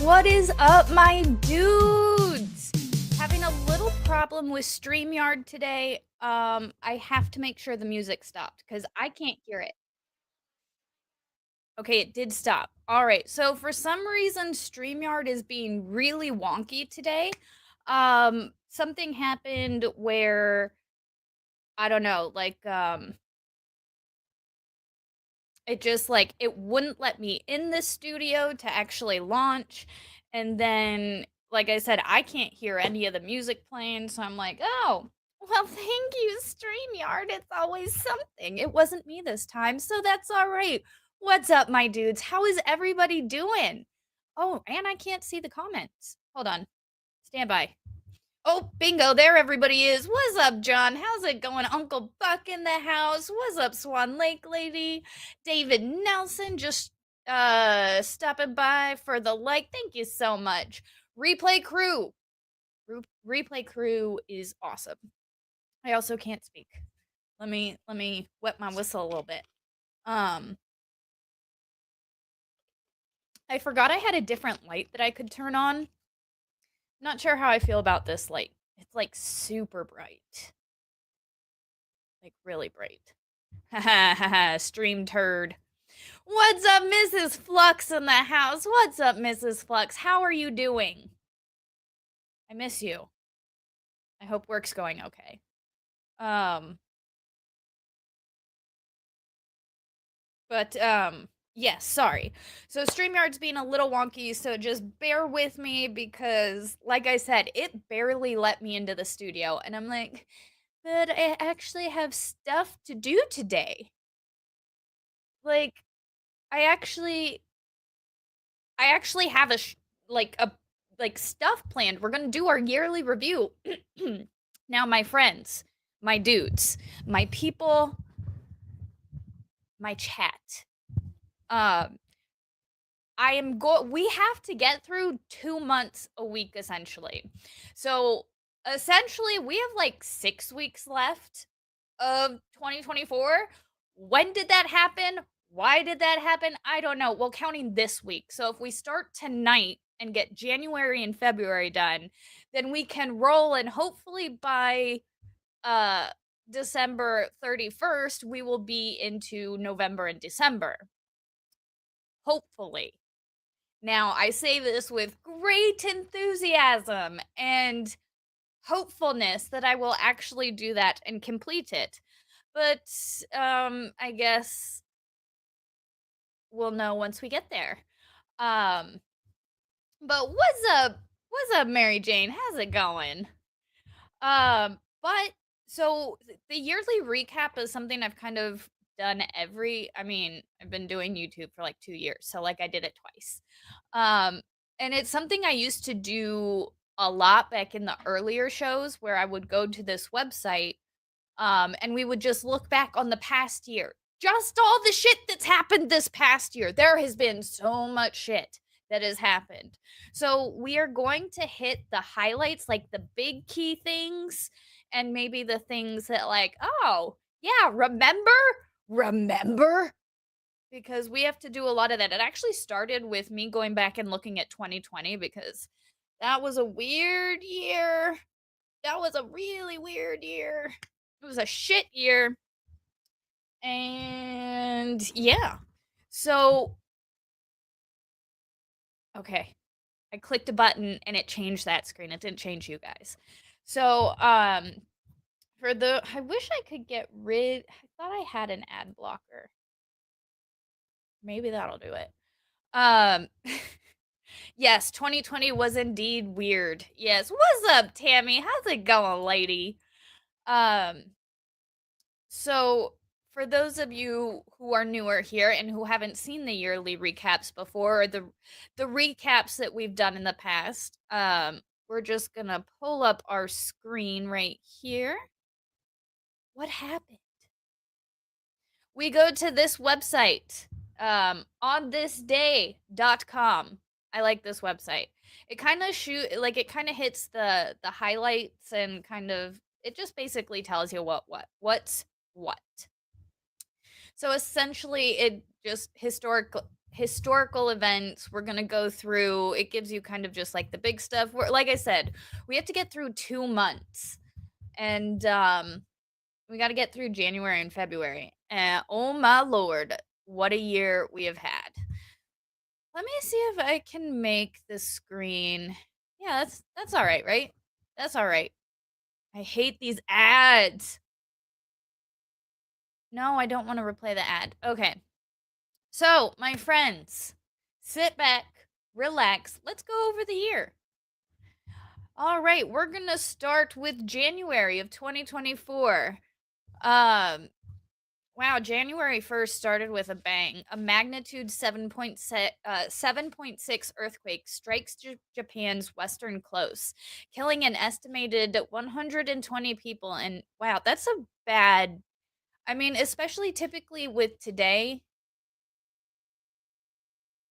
What is up, my dudes? Having a little problem with StreamYard today. I have to make sure the music stopped because I can't hear it. Okay, it did stop. All right, so for some reason, StreamYard is being really wonky today. Something happened where, I don't know, it just it wouldn't let me in the studio to actually launch. And then, like I said, I can't hear any of the music playing. So I'm like, oh, well, thank you, StreamYard. It's always something. It wasn't me this time. So that's all right. What's up, my dudes? How is everybody doing? Oh, and I can't see the comments. Hold on. Stand by. Oh, bingo, there everybody is. What's up, John? How's it going? Uncle Buck in the house. What's up, Swan Lake lady? David Nelson just stopping by for the like. Thank you so much. Replay crew. Replay crew is awesome. I also can't speak. Let me wet my whistle a little bit. I forgot I had a different light that I could turn on. Not sure how I feel about this light. It's like super bright. Like really bright. Ha ha ha ha, stream turd. What's up, Mrs. Flux in the house? What's up, Mrs. Flux? How are you doing? I miss you. I hope work's going okay. Yes, sorry. So StreamYard's being a little wonky, so just bear with me because, like I said, it barely let me into the studio. And I'm like, but I actually have stuff to do today. Like, I actually have a stuff planned. We're gonna do our yearly review. Now, my friends, my dudes, my people, my chat. We have to get through 2 months a week essentially. So essentially we have like 6 weeks left of 2024. When did that happen? Why did that happen? I don't know. Well, counting this week. So if we start tonight and get January and February done, then we can roll, and hopefully by December 31st we will be into November and December. Hopefully. Now, I say this with great enthusiasm and hopefulness that I will actually do that and complete it. But I guess we'll know once we get there. But what's up? What's up, Mary Jane? How's it going? But so the yearly recap is something I've kind of done I've been doing YouTube for like 2 years, so like I did it twice. And it's something I used to do a lot back in the earlier shows where I would go to this website and we would just look back on the past year. Just all the shit that's happened this past year. There has been so much shit that has happened. So we are going to hit the highlights, like the big key things, and maybe the things that oh, yeah, remember? Because we have to do a lot of that. It actually started with me going back and looking at 2020 because that was a weird year. That was a really weird year. It was a shit year. And yeah. So okay. I clicked a button and it changed that screen. It didn't change you guys. So I wish I could get rid. I thought I had an ad blocker. Maybe that'll do it. Yes, 2020 was indeed weird. Yes. What's up, Tammy? How's it going, lady? So for those of you who are newer here and who haven't seen the yearly recaps before, or the recaps that we've done in the past, we're just gonna pull up our screen right here. What happened? We go to this website, onthisday.com. I like this website. It kind of hits the highlights and it just basically tells you what's what. So essentially it just historical events. We're gonna go through. It gives you kind of just like the big stuff. Like I said, we have to get through 2 months, and we got to get through January and February. Oh my lord, what a year we have had. Let me see if I can make the screen. Yeah, that's all right, right? That's all right. I hate these ads. No, I don't want to replay the ad. Okay. So, my friends, sit back, relax. Let's go over the year. All right, we're going to start with January of 2024. Wow, January 1st started with a bang. A magnitude 7.6 earthquake strikes Japan's western coast, killing an estimated 120 people. And wow, that's a bad. I mean, especially typically with today.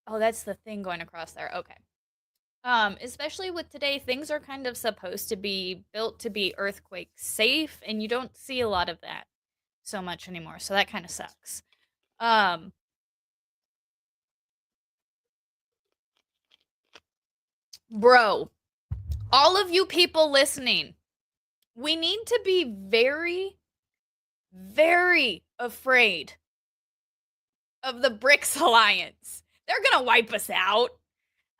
Oh, that's the thing going across there. Okay. Especially with today, things are kind of supposed to be built to be earthquake safe, and you don't see a lot of that so much anymore. So that kind of sucks. Bro, all of you people listening, we need to be very, very afraid of the BRICS Alliance. They're gonna wipe us out.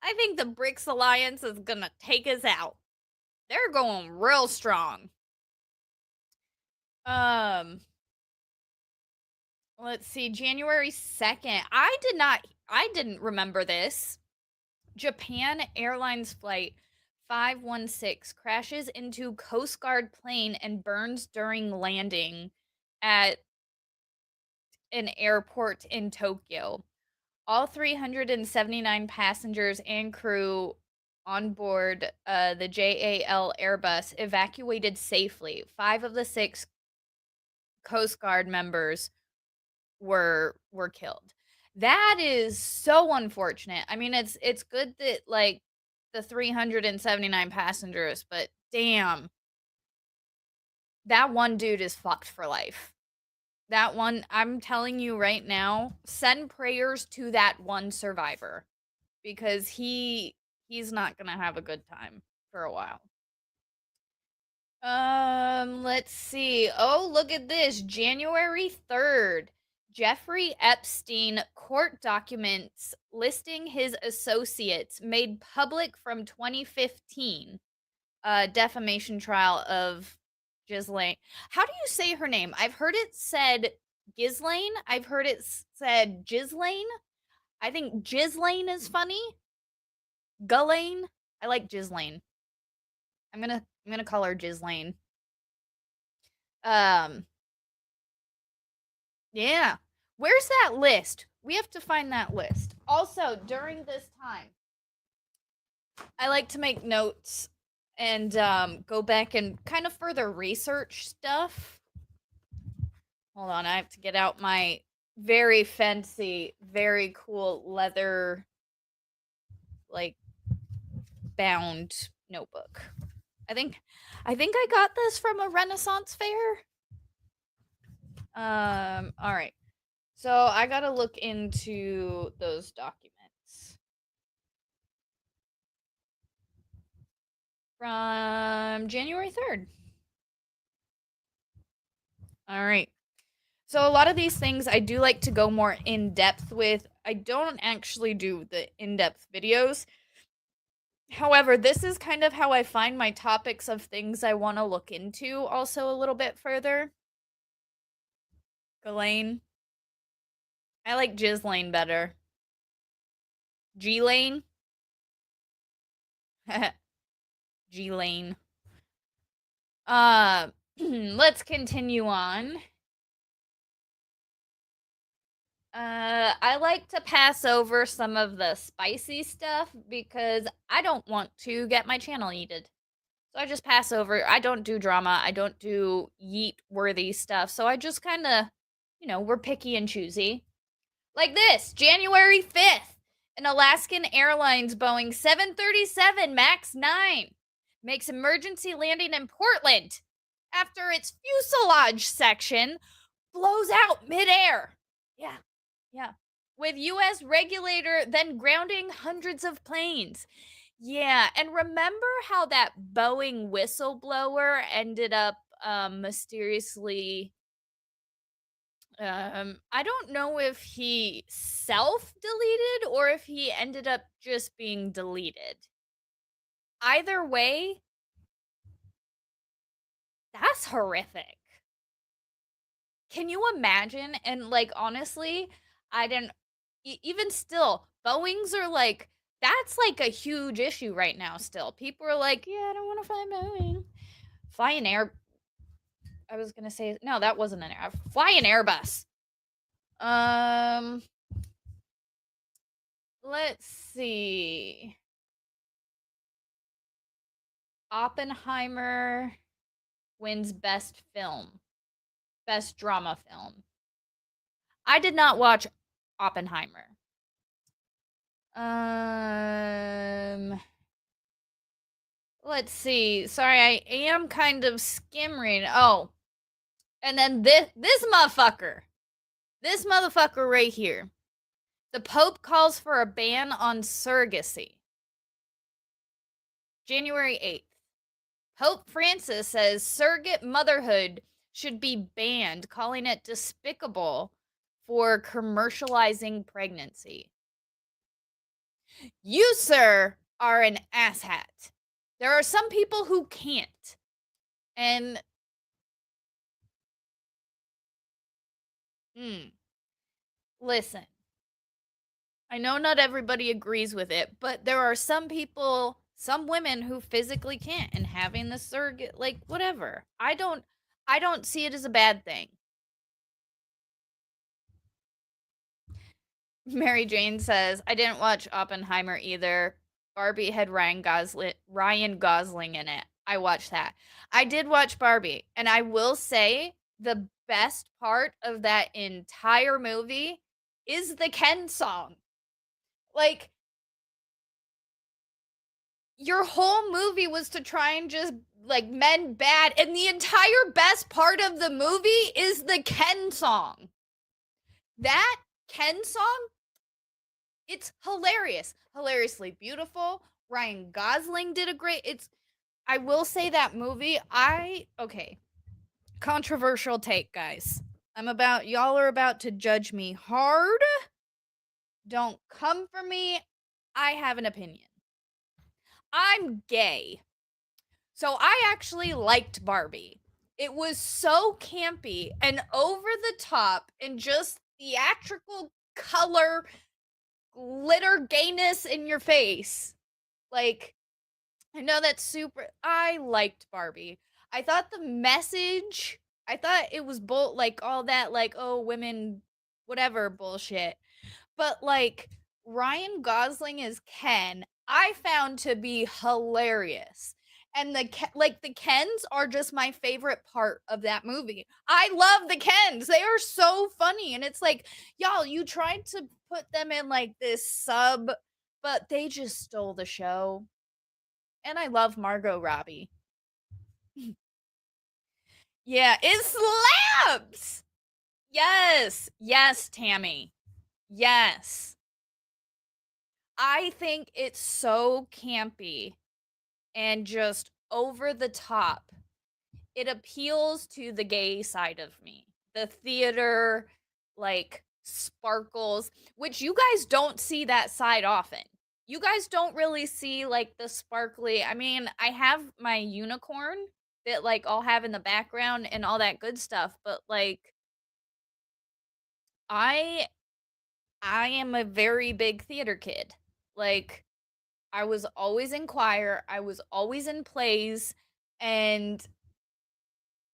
I think the BRICS Alliance is gonna take us out. They're going real strong. Let's see, January 2nd. I didn't remember this. Japan Airlines flight 516 crashes into Coast Guard plane and burns during landing at an airport in Tokyo. All 379 passengers and crew on board the JAL Airbus evacuated safely. 5 of the 6 Coast Guard members were killed. That is so unfortunate. I mean, it's good that like the 379 passengers, but damn, that one dude is fucked for life. That one, I'm telling you right now, send prayers to that one survivor because he's not gonna have a good time for a while. Let's see. Oh, look at this. January 3rd. Jeffrey Epstein court documents listing his associates made public from 2015. Defamation trial of Ghislaine. How do you say her name? I've heard it said Ghislaine. I've heard it said Ghislaine. I think Ghislaine is funny. Ghislaine. I like Ghislaine. I'm gonna call her Ghislaine. Yeah. Where's that list? We have to find that list. Also, during this time, I like to make notes and go back and kind of further research stuff. Hold on, I have to get out my very fancy, very cool leather like bound notebook. I think I got this from a Renaissance fair. All right. So I gotta look into those documents. From January 3rd. All right. So a lot of these things I do like to go more in depth with. I don't actually do the in-depth videos. However, this is kind of how I find my topics of things I want to look into also a little bit further. Ghislaine. I like Ghislaine better. G-Lane. G-Lane. Let's continue on. I like to pass over some of the spicy stuff because I don't want to get my channel yeeted. So I just pass over. I don't do drama. I don't do yeet-worthy stuff. So I just kind of, we're picky and choosy. Like this, January 5th, an Alaskan Airlines Boeing 737 MAX 9 makes emergency landing in Portland after its fuselage section blows out midair. Yeah. with US regulator then grounding hundreds of planes. Yeah, and remember how that Boeing whistleblower ended up mysteriously I don't know if he self-deleted or if he ended up just being deleted. Either way, that's horrific. Can you imagine? And like honestly, I didn't even still, Boeings are like that's like a huge issue right now still. People are like, "Yeah, I don't want to fly Boeing." Fly an air I was going to say no, that wasn't an air. Fly an Airbus. Um let's see. Oppenheimer wins best film, best drama film. I did not watch Oppenheimer. Um Let's see. Sorry, I am kind of skimming. Oh, and then this motherfucker. This motherfucker right here. The Pope calls for a ban on surrogacy. January 8th. Pope Francis says surrogate motherhood should be banned, calling it despicable for commercializing pregnancy. You, sir, are an asshat. There are some people who can't. And listen, I know not everybody agrees with it, but there are some people, some women who physically can't, and having the surrogate, like whatever. I don't see it as a bad thing. Mary Jane says, I didn't watch Oppenheimer either. Barbie had Ryan Gosling in it. I watched that. I did watch Barbie, and I will say the best part of that entire movie is the Ken song. Like, your whole movie was to try and just like mend bad, and the entire best part of the movie is the Ken song. That Ken song, it's hilarious, hilariously beautiful. Ryan Gosling did a great. I will say that movie. Okay, controversial take, guys. Y'all are about to judge me hard. Don't come for me. I have an opinion. I'm gay. So I actually liked Barbie. It was so campy and over the top and just theatrical color, glitter gayness in your face. Like, I know that's super. I liked Barbie. I thought the message, I thought it was like all that, like, oh, women, whatever bullshit. But like, Ryan Gosling as Ken, I found to be hilarious. And the Kens are just my favorite part of that movie. I love the Kens. They are so funny. And it's like, y'all, you tried to put them in like this sub, but they just stole the show. And I love Margot Robbie. Yeah, it slaps. Yes. Yes, Tammy. Yes. I think it's so campy and just over the top. It appeals to the gay side of me. The theater, like, sparkles, which you guys don't see that side often. You guys don't really see, like, the sparkly. I mean, I have my unicorn that, like, I'll have in the background and all that good stuff, but, like, I I am a very big theater kid. Like, I was always in choir, I was always in plays, and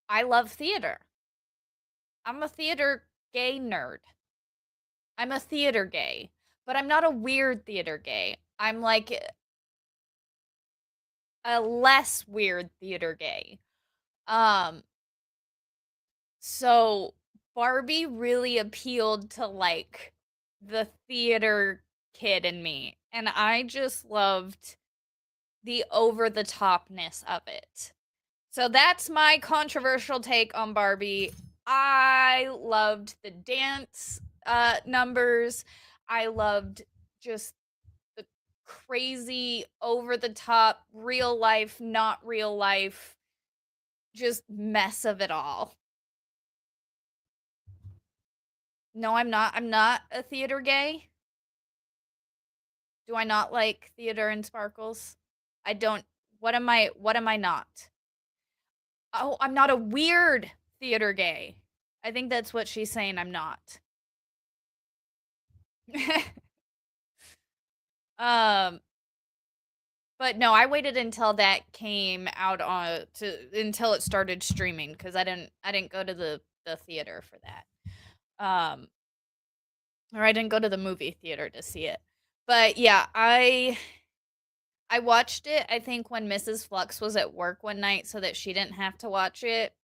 I love theater. I'm a theater gay nerd. I'm a theater gay, but I'm not a weird theater gay. I'm like a less weird theater gay. Um, so Barbie really appealed to like the theater kid in me, and I just loved the over the topness of it. So that's my controversial take on Barbie. I loved the dance numbers. I loved just the crazy, over the top, real life, not real life, just mess of it all. No, I'm not. I'm not a theater gay. Do I not like theater and sparkles? I don't. What am I not? Oh, I'm not a weird theater gay. I think that's what she's saying I'm not. um but no, I waited until that came out on to until it started streaming cuz I didn't go to the theater for that. Or I didn't go to the movie theater to see it. But yeah, I watched it I think when Mrs. Flux was at work one night so that she didn't have to watch it.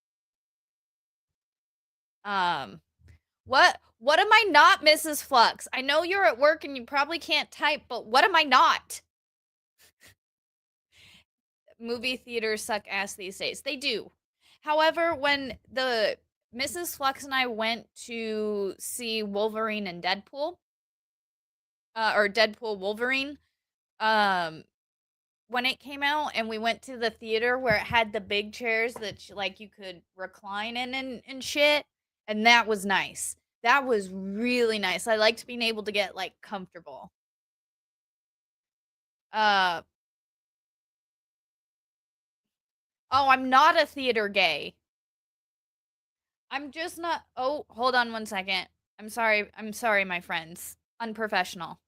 Um what am I not, Mrs. Flux? I know you're at work and you probably can't type, but what am I not? Movie theaters suck ass these days. They do. However, when the Mrs. Flux and I went to see Wolverine and Deadpool, or Deadpool Wolverine, um, when it came out, and we went to the theater where it had the big chairs that like you could recline in and shit, and that was nice. That was really nice. I liked being able to get like comfortable. Uh, oh, I'm not a theater gay. I'm just not. Oh, hold on one second. I'm sorry. I'm sorry, my friends. Unprofessional.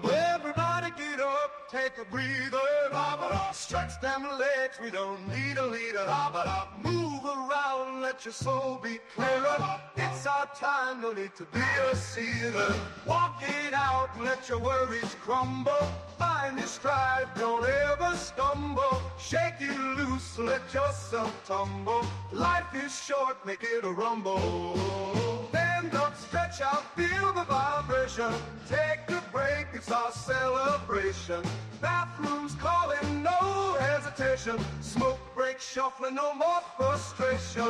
Everybody get up, take a breather. Stretch them legs, we don't need a leader. Move around, let your soul be clearer. It's our time, no need to be a sealer. Walk it out, let your worries crumble. Find your stride, don't ever stumble. Shake it loose, let yourself tumble. Life is short, make it a rumble. Stand up, stretch out, feel the vibration. Take a break, it's our celebration. Bathrooms calling, no hesitation. Smoke break, shuffling, no more frustration.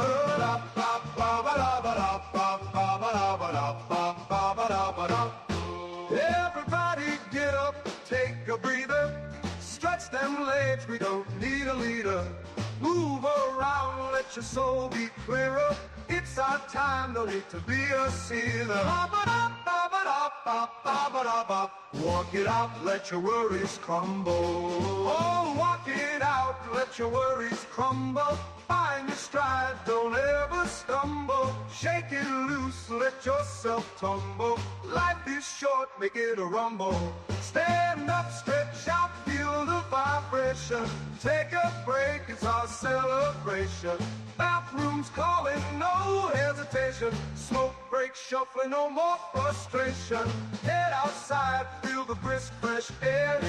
Everybody get up, take a breather. Stretch them legs, we don't need a leader. Move around, let your soul be clearer. It's our time, no need to be a sealer. Walk it out, let your worries crumble. Oh, walk it out, let your worries crumble. Find your stride, don't ever stumble. Shake it loose, let yourself tumble. Life is short, make it a rumble. Stand up, stretch out, feel the vibration. Take a break, it's our celebration. Bathrooms calling, no hesitation. Smoke break, shuffling, no more frustration. Head outside, feel the brisk, fresh air.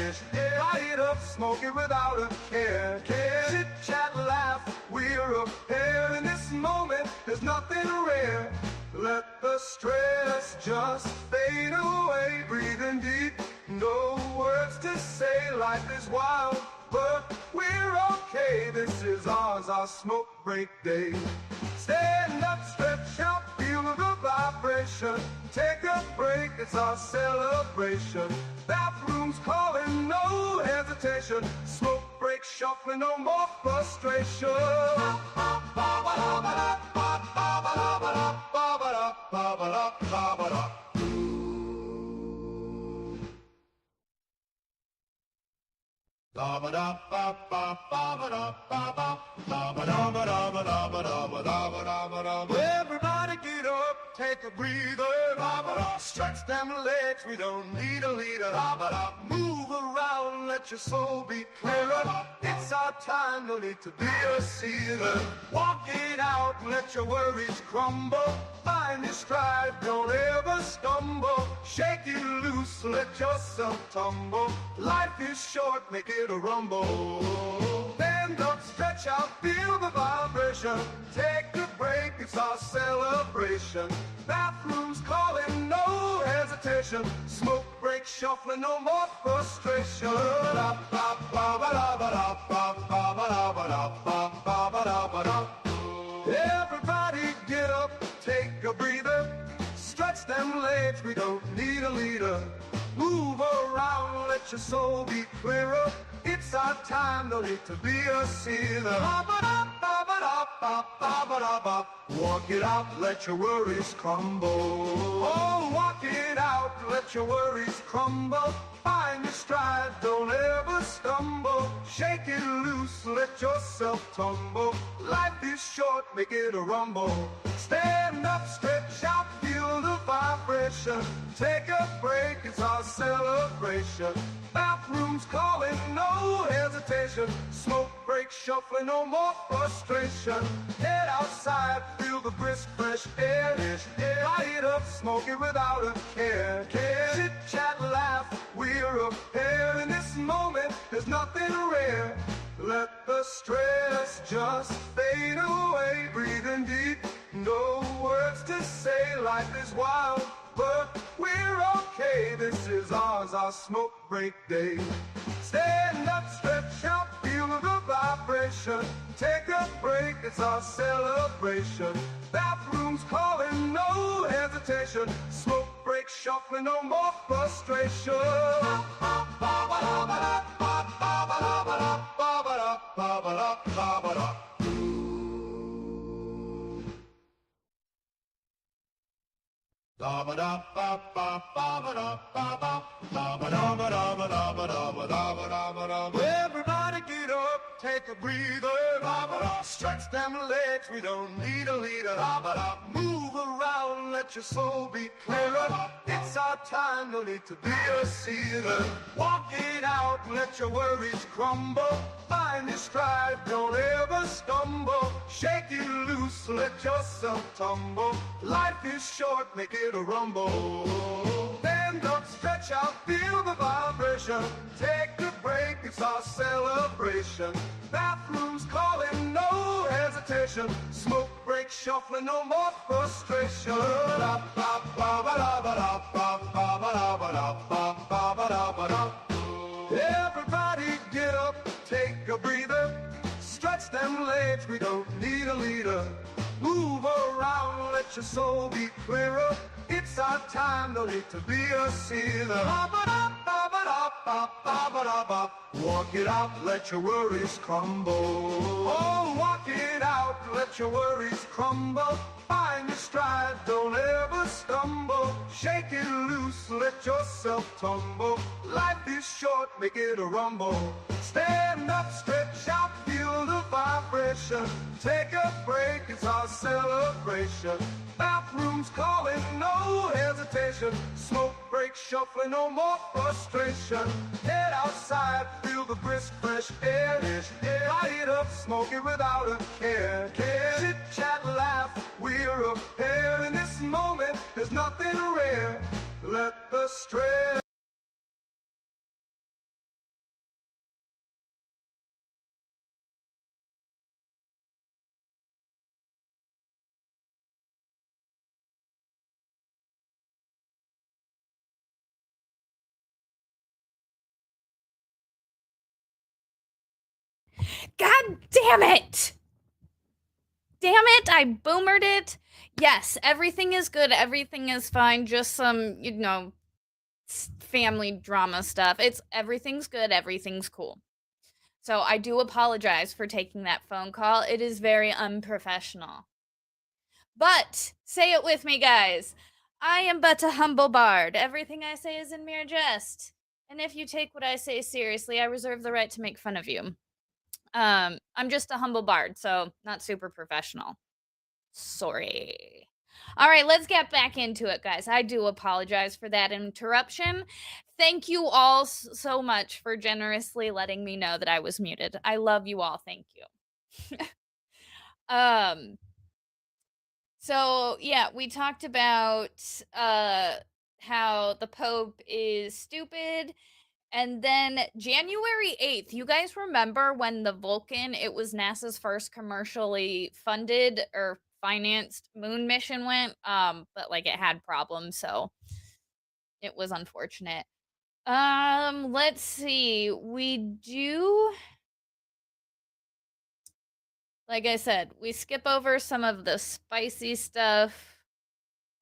Light up, smoke it without a care. Chit chat, laugh, we're a pair. In this moment, there's nothing rare. Let the stress just fade away. Breathing deep, no words to say. Life is wild, but we're okay. This is ours, our smoke break day. Stand up, stretch out, feel the vibration. Take a break, it's our celebration. Bathrooms calling, no hesitation. Smoke break, shuffling, no more frustration. Everybody get up, take a breather. Stretch them legs, we don't need a leader. Move around, let your soul be clearer. It's our time, no need to be a sealer. Walk it out, let your worries crumble. Find your stride, don't ever stumble. Shake it loose, let yourself tumble. Life is short, make it a rumble. Stand up, stretch out, feel the vibration. Take a break, it's our celebration. Bathrooms calling, no hesitation. Smoke break, shuffling, no more frustration. Everybody get up, take a breather. Stretch them legs, we don't need a leader. Move around, let your soul be clearer. It's our time, no need to be a sealer. Walk it out, let your worries crumble. Oh, walk it out, let your worries crumble. Find your stride, don't ever stumble. Shake it loose, let yourself tumble. Life is short, make it a rumble. Stand up, stretch out, feel the vibration. Take a break, it's our celebration. Bathrooms calling, no hesitation. Smoke break, shuffling, no more frustration. Head outside, feel the brisk, fresh air. Light up, smoke it without a care. Chit chat, laugh, we're a pair. In this moment, there's nothing rare. Let the stress just fade away. Breathing deep, no words to say. Life is wild, but we're okay. This is ours, our smoke break day. Stand up, stretch out, feel the vibration. Take a break, it's our celebration. Bathrooms calling, no hesitation. Smoke break, shuffling, no more frustration. Everybody get up, take a breather. Stretch them legs, we don't need a leader. Move around, let your soul be clearer. It's our time, no need to be a sealer. Walk it out, let your worries crumble. Find your stride, don't ever stumble. Shake it loose, let yourself tumble. Life is short, make it a rumble. Stand up, stretch out, feel the vibration. Take a break, it's our celebration. Bathrooms calling, no hesitation. Smoke break, break shuffling, no more frustration. Everybody get up, take a breather, stretch them legs, we don't need a leader. Move around, let your soul be clearer. It's our time, no need to be a sealer. Walk it out, let your worries crumble. Oh, walk it out, let your worries crumble. Find your stride, don't ever stumble. Shake it loose, let yourself tumble. Life is short, make it a rumble. Stand up, stretch out, feel the vibration. Take a break, it's our celebration. Bathrooms calling, no hesitation. Smoke break, shuffling, no more frustration. Head outside, feel the brisk, fresh air. Light up, smoke it without a care. Chit chat, laugh, we're a pair. In this moment, there's nothing rare. Let the stress. God damn it! Damn it, I boomered it. Yes, everything is good, everything is fine, just some, family drama stuff. Everything's good, everything's cool. So I do apologize for taking that phone call. It is very unprofessional. But say it with me, guys. I am but a humble bard. Everything I say is in mere jest. And if you take what I say seriously, I reserve the right to make fun of you. I'm just a humble bard, so not super professional. Sorry. All right, let's get back into it, guys. I do apologize for that interruption. Thank you all so much for generously letting me know that I was muted. I love you all. Thank you. um so yeah, we talked about how the Pope is stupid. And then January 8th, you guys remember when the Vulcan, it was NASA's first commercially funded or financed moon mission went, but like it had problems, so it was unfortunate. Let's see. We do, like I said, we skip over some of the spicy stuff.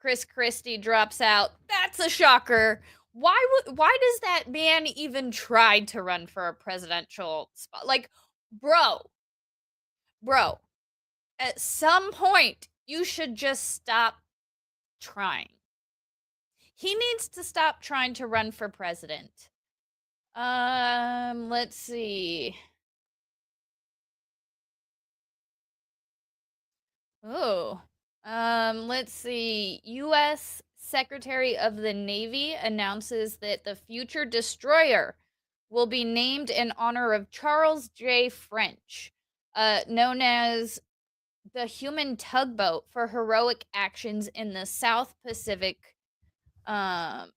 Chris Christie drops out. That's a shocker. Why does that man even try to run for a presidential spot? Like, bro, at some point you should just stop trying. He needs to stop trying to run for president. Let's see. Oh. Let's see. US Secretary of the Navy announces that the future destroyer will be named in honor of Charles J. French, known as the human tugboat for heroic actions in the South Pacific in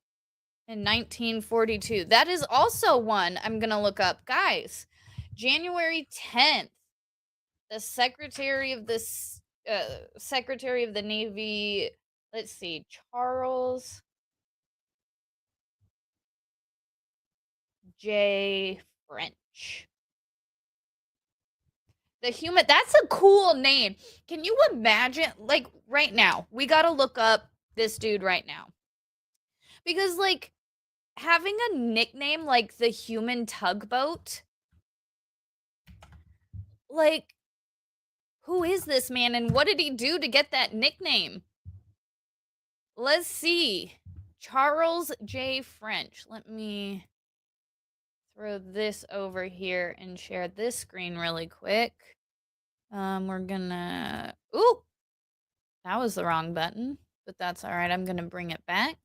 1942. That is also one I'm going to look up. Guys, January 10th, the Secretary of the Navy, let's see, Charles J. French. That's a cool name. Can you imagine, like, right now, we gotta look up this dude right now. Because, like, having a nickname like the human tugboat, like, who is this man and what did he do to get that nickname? Let's see. Charles J. French. Let me throw this over here and share this screen really quick. We're gonna... Ooh! That was the wrong button, but that's all right. I'm gonna bring it back.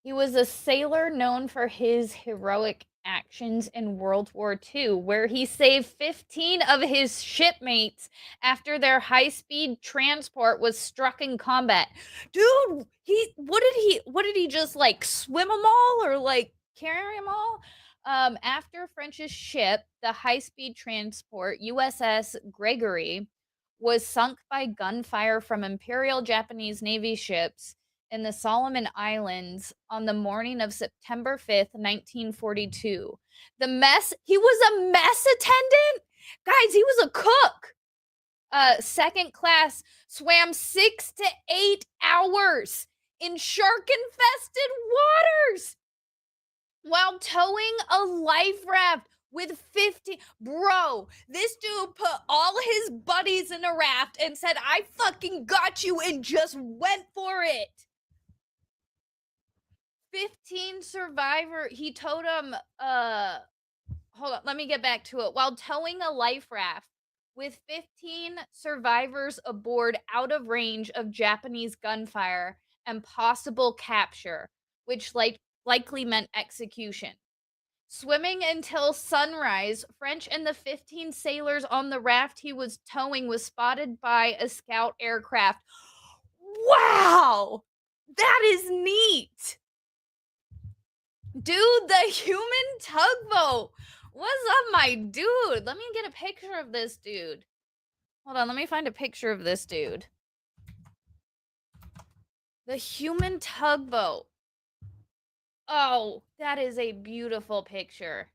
He was a sailor known for his heroic actions in World War II, where he saved 15 of his shipmates after their high-speed transport was struck in combat. Dude, what did he just, like, swim them all or, like, carry them all? After French's ship, the high-speed transport USS Gregory, was sunk by gunfire from Imperial Japanese Navy ships in the Solomon Islands on the morning of September 5th, 1942. He was a mess attendant? Guys, he was a cook. Second class swam 6 to 8 hours in shark-infested waters while towing a life raft with 50. Bro, this dude put all his buddies in a raft and said, I fucking got you, and just went for it. 15 survivor. He towed him, hold on, let me get back to it. While towing a life raft with 15 survivors aboard out of range of Japanese gunfire and possible capture, which likely meant execution. Swimming until sunrise, French and the 15 sailors on the raft he was towing was spotted by a scout aircraft. Wow! That is neat! Dude, the human tugboat! What's up, my dude? Let me get a picture of this dude. Hold on, let me find a picture of this dude. The human tugboat. Oh, that is a beautiful picture.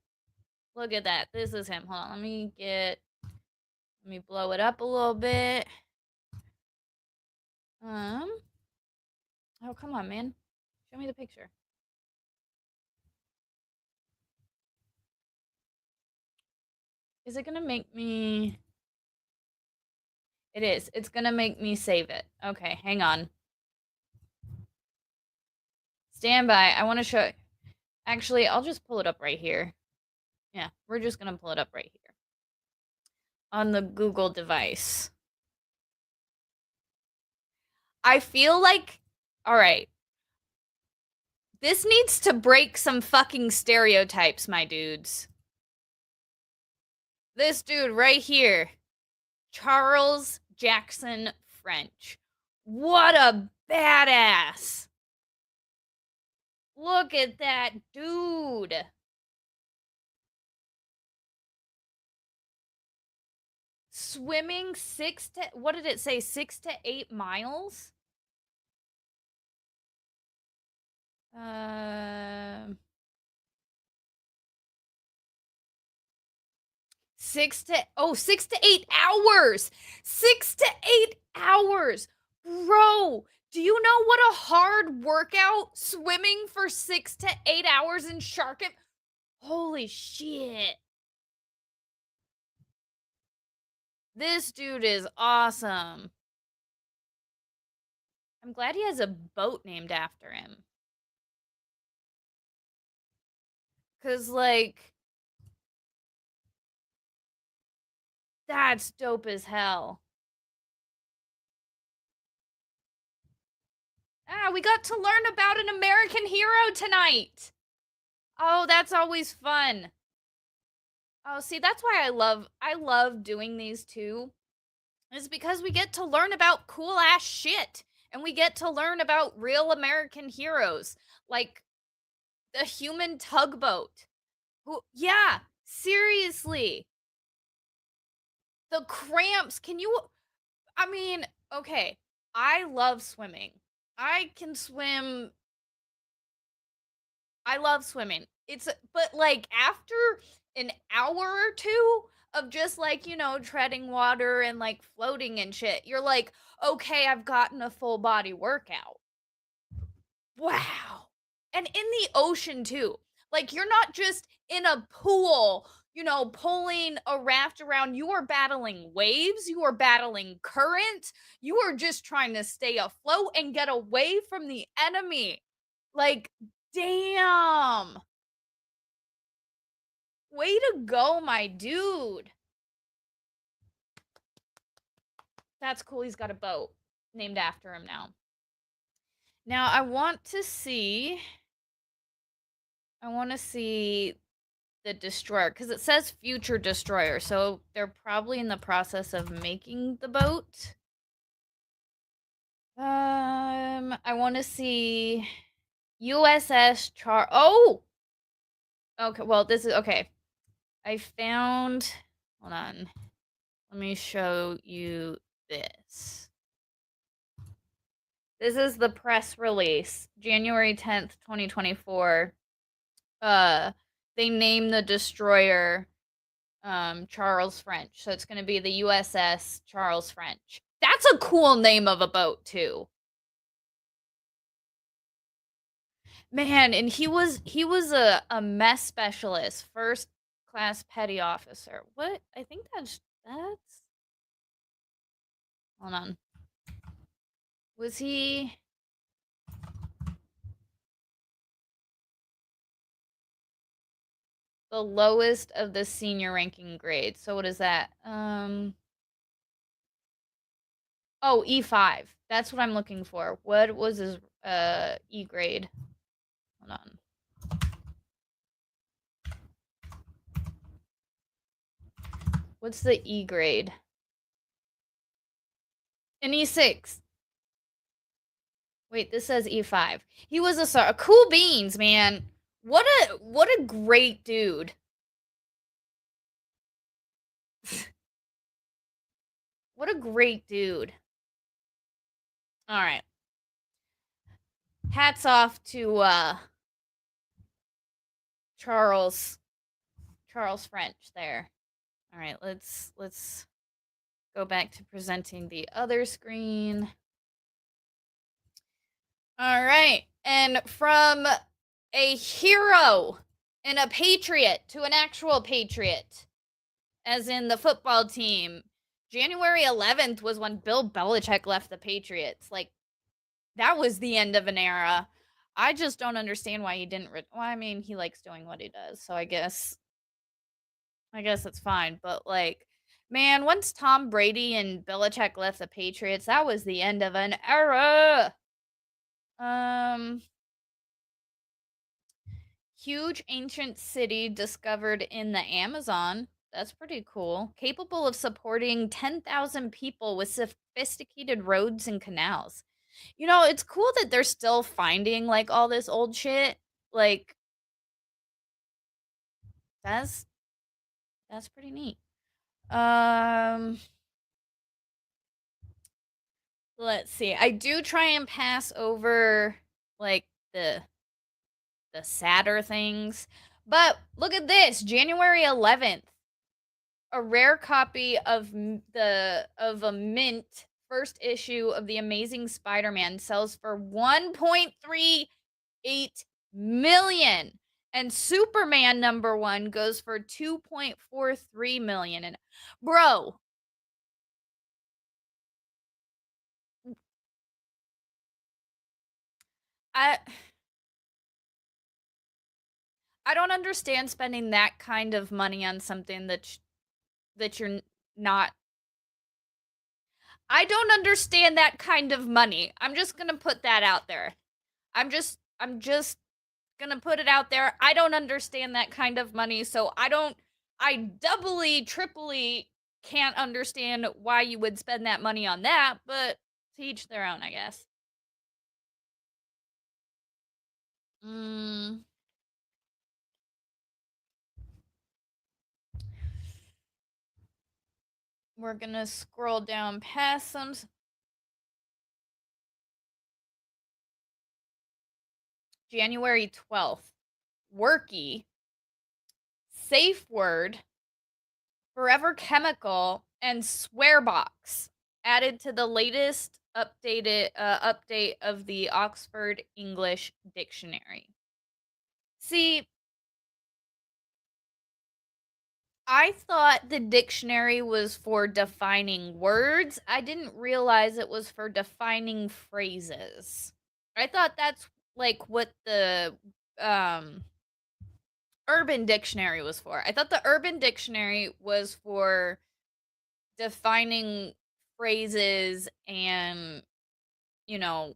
Look at that. This is him. Hold on, let me blow it up a little bit. Oh, come on, man. Show me the picture. Is it gonna make me... It is. It's gonna make me save it. Okay, hang on. Stand by. I want to show... Actually, I'll just pull it up right here. Yeah, we're just gonna pull it up right here. On the Google device. I feel like... Alright. This needs to break some fucking stereotypes, my dudes. This dude right here. Charles Jackson French. What a badass. Look at that dude. Swimming 6 to... What did it say? 6 to 8 miles? 6 to 8 hours. 6 to 8 hours. Bro, do you know what a hard workout swimming for 6 to 8 hours in shark? Holy shit. This dude is awesome. I'm glad he has a boat named after him. 'Cause, like, that's dope as hell. Ah, we got to learn about an American hero tonight. Oh, that's always fun. Oh, see, that's why I love doing these too. Is because we get to learn about cool ass shit. And we get to learn about real American heroes. Like the human tugboat. Who, yeah, seriously. The cramps. Can you... I mean, okay. I love swimming. I can swim. I love swimming. But like after an hour or two of just like, you know, treading water and like floating and shit, you're like, okay, I've gotten a full body workout. Wow. And in the ocean too. Like you're not just in a pool, you know, pulling a raft around. You are battling waves, you are battling current, you are just trying to stay afloat and get away from the enemy. Like, damn. Way to go, my dude. That's cool. He's got a boat named after him now. Now, I want to see the destroyer, because it says future destroyer, so they're probably in the process of making the boat. I want to see USS Char... Oh! Okay, well, this is okay. I found. Hold on. Let me show you this. This is the press release, January 10th, 2024. Uh, they named the destroyer Charles French. So it's going to be the USS Charles French. That's a cool name of a boat too. Man, and he was a mess specialist, first class petty officer. What? I think that's hold on. Was he the lowest of the senior ranking grades? So what is that? Oh, E5. That's what I'm looking for. What was his E grade? Hold on. What's the E grade? An E6. Wait, this says E5. He was a cool beans, man. What a great dude. What a great dude. All right. Hats off to Charles French there. All right, let's go back to presenting the other screen. All right. And from a hero and a patriot to an actual patriot, as in the football team, January 11th was when Bill Belichick left the Patriots. Like, that was the end of an era. I just don't understand why he didn't. Well, I mean, he likes doing what he does, so I guess it's fine. But like, man, once Tom Brady and Belichick left the Patriots, that was the end of an era. Huge ancient city discovered in the Amazon. That's pretty cool. Capable of supporting 10,000 people with sophisticated roads and canals. You know, it's cool that they're still finding like all this old shit. Like that's pretty neat. Um let's see. I do try and pass over like the sadder things. But look at this, January 11th. A rare copy of a mint first issue of the Amazing Spider-Man sells for 1.38 million, and Superman #1 goes for 2.43 million. And bro, I I don't understand spending that kind of money on something that you're not. I don't understand that kind of money. I'm just going to put that out there. I'm just gonna put it out there. I don't understand that kind of money, so I doubly, triply can't understand why you would spend that money on that, but to each their own, I guess. Mm, we're gonna scroll down past some. January 12th. Worky, Safe Word, Forever Chemical, and Swearbox added to the latest update of the Oxford English Dictionary. See, I thought the dictionary was for defining words. I didn't realize it was for defining phrases. I thought that's like what the um Urban Dictionary was for. I thought the Urban Dictionary was for defining phrases and, you know,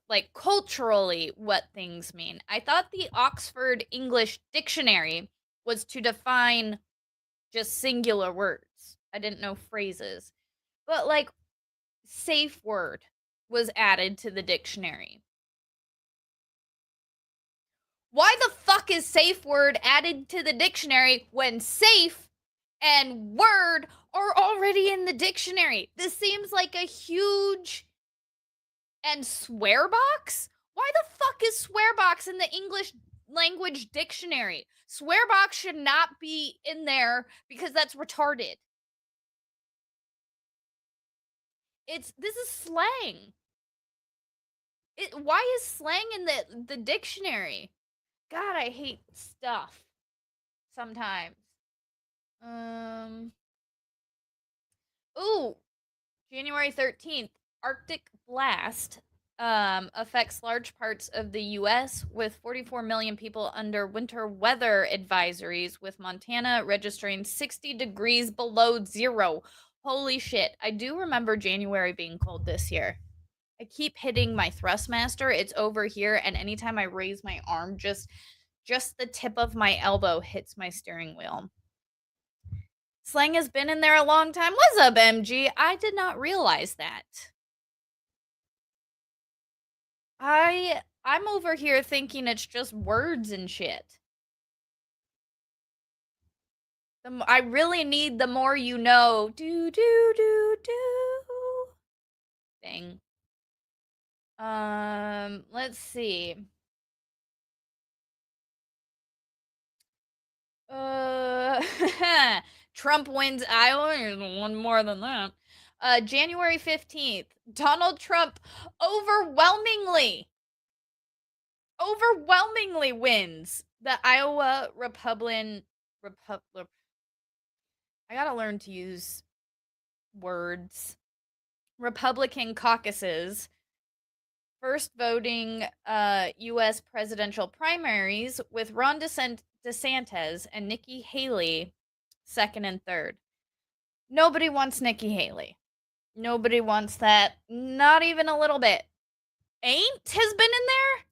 like culturally what things mean. I thought the Oxford English Dictionary was to define just singular words. I didn't know phrases. But like safe word was added to the dictionary. Why the fuck is safe word added to the dictionary when safe and word are already in the dictionary? This seems like a huge. And swear box? Why the fuck is swear box in the English language dictionary? Swear box should not be in there because that's retarded. This is slang. Why is slang in the dictionary? God, I hate stuff sometimes. Um Ooh, January 13th, Arctic blast affects large parts of the US with 44 million people under winter weather advisories, with Montana registering 60 degrees below zero. Holy shit. I do remember January being cold this year. I keep hitting my thrustmaster. It's over here, and anytime I raise my arm, just the tip of my elbow hits my steering wheel. Slang has been in there a long time. What's up, MG? I did not realize that. I'm over here thinking it's just words and shit. I really need the more you know. Do do do do thing. Let's see. Trump wins Iowa. There's one more than that. January 15th, Donald Trump overwhelmingly wins the Iowa I gotta learn to use words. Republican caucuses, first voting U.S. presidential primaries, with Ron DeSantis and Nikki Haley second and third. Nobody wants Nikki Haley. Nobody wants that. Not even a little bit. Ain't has been in there?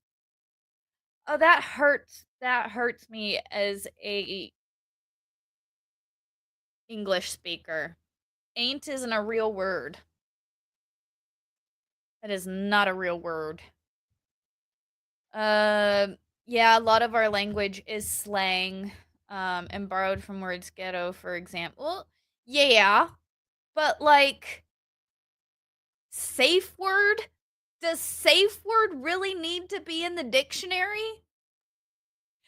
Oh, that hurts. That hurts me as a English speaker. Ain't isn't a real word. That is not a real word. Yeah, a lot of our language is slang, and borrowed from words ghetto, for example. Yeah, but like safe word? Does safe word really need to be in the dictionary?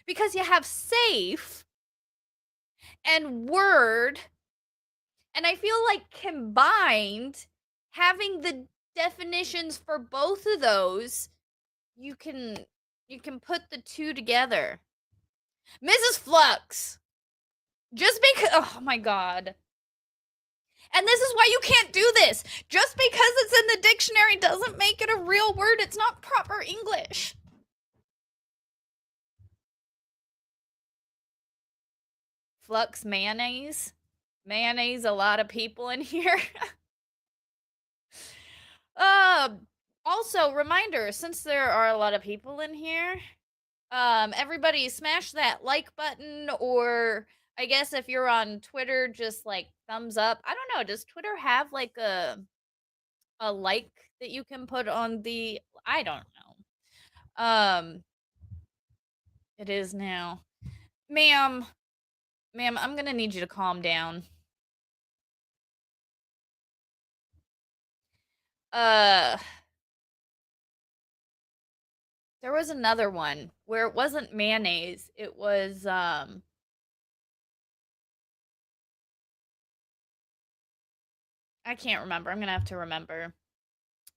Because you have safe and word, and I feel like combined, having the definitions for both of those, you can put the two together. Mrs. Flux. Just because, oh my god. And this is why you can't do this. Just because it's in the dictionary doesn't make it a real word. It's not proper English. Flux mayonnaise. Mayonnaise, a lot of people in here. Also, reminder, since there are a lot of people in here, everybody smash that like button, or I guess if you're on Twitter, just like thumbs up. I don't know, does Twitter have like a like that you can put on the, I don't know. It is now. Ma'am, I'm gonna need you to calm down. Uh there was another one where it wasn't mayonnaise, it was I can't remember. I'm gonna have to remember.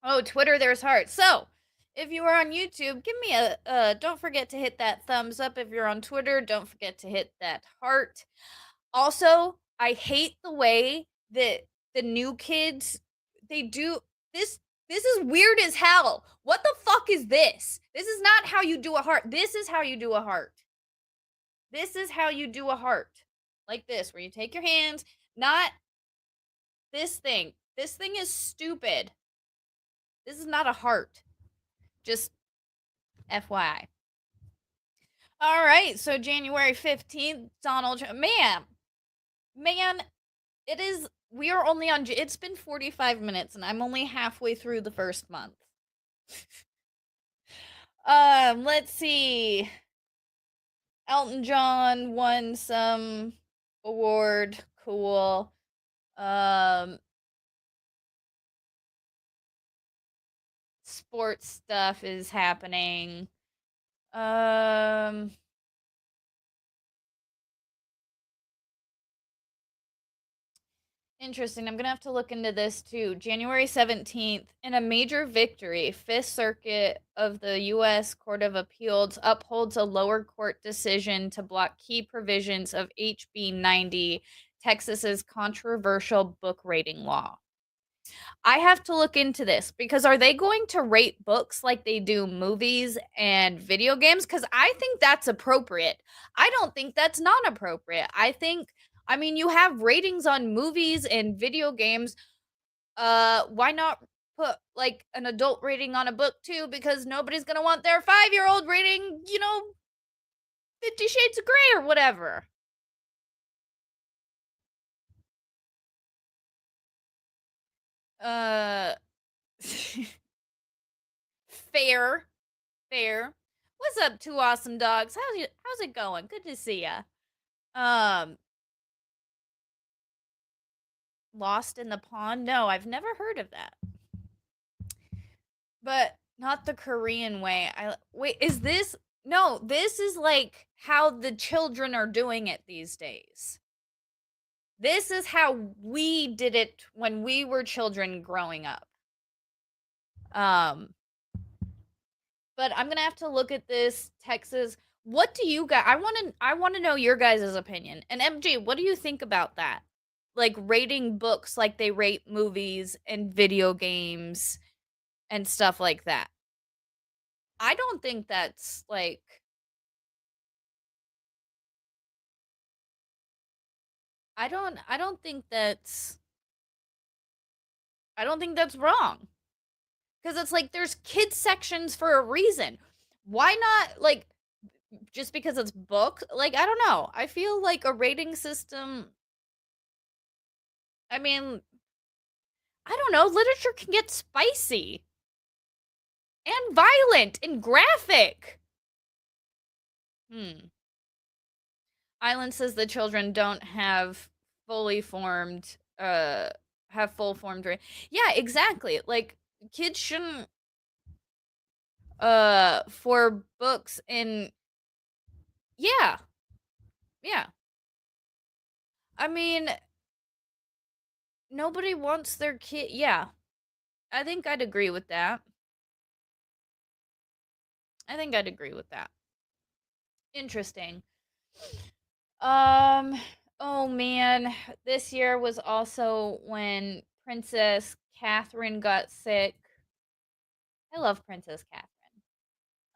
Oh, Twitter, there's heart. So, if you are on YouTube, give me a don't forget to hit that thumbs up. If you're on Twitter, don't forget to hit that heart. Also, I hate the way that the new kids, they do this. This is weird as hell. What the fuck is this? This is not how you do a heart. This is how you do a heart. This is how you do a heart. Like this, where you take your hands, not this thing. This thing is stupid. This is not a heart. Just FYI. All right, so January 15th, Donald Trump. Man, it is. We are only on. It's been 45 minutes, and I'm only halfway through the first month. Let's see. Elton John won some award. Cool. Um, Sports stuff is happening. Um, Interesting. I'm gonna have to look into this too. January 17th, in a major victory, Fifth Circuit of the U.S. Court of Appeals upholds a lower court decision to block key provisions of HB 90, Texas's controversial book rating law. I have to look into this because are they going to rate books like they do movies and video games? Because I think that's appropriate. I don't think that's not appropriate. I mean, you have ratings on movies and video games. Why not put like an adult rating on a book too? Because nobody's gonna want their 5-year-old reading, 50 Shades of Grey or whatever. Uh, fair. Fair. What's up, two awesome dogs? How's it going? Good to see ya. Um, Lost in the Pond? No, I've never heard of that. But not the Korean way. I wait, is this no, this is like how the children are doing it these days. This is how we did it when we were children growing up. Um, but I'm gonna have to look at this Texas. What do you guys? I want to know your guys' opinion. And MG, what do you think about that? Like rating books like they rate movies and video games and stuff like that. I don't think that's like I don't think that's wrong. Cuz it's like there's kids sections for a reason. Why not like just because it's book? Like I don't know. I feel like a rating system I mean, I don't know, literature can get spicy and violent and graphic. Hmm. Island says the children don't have fully formed have full formed yeah, exactly. Like kids shouldn't for books in yeah, yeah. I mean, nobody wants their kid yeah. I think I'd agree with that. I think I'd agree with that. Interesting. Um oh man, this year was also when Princess Catherine got sick. I love Princess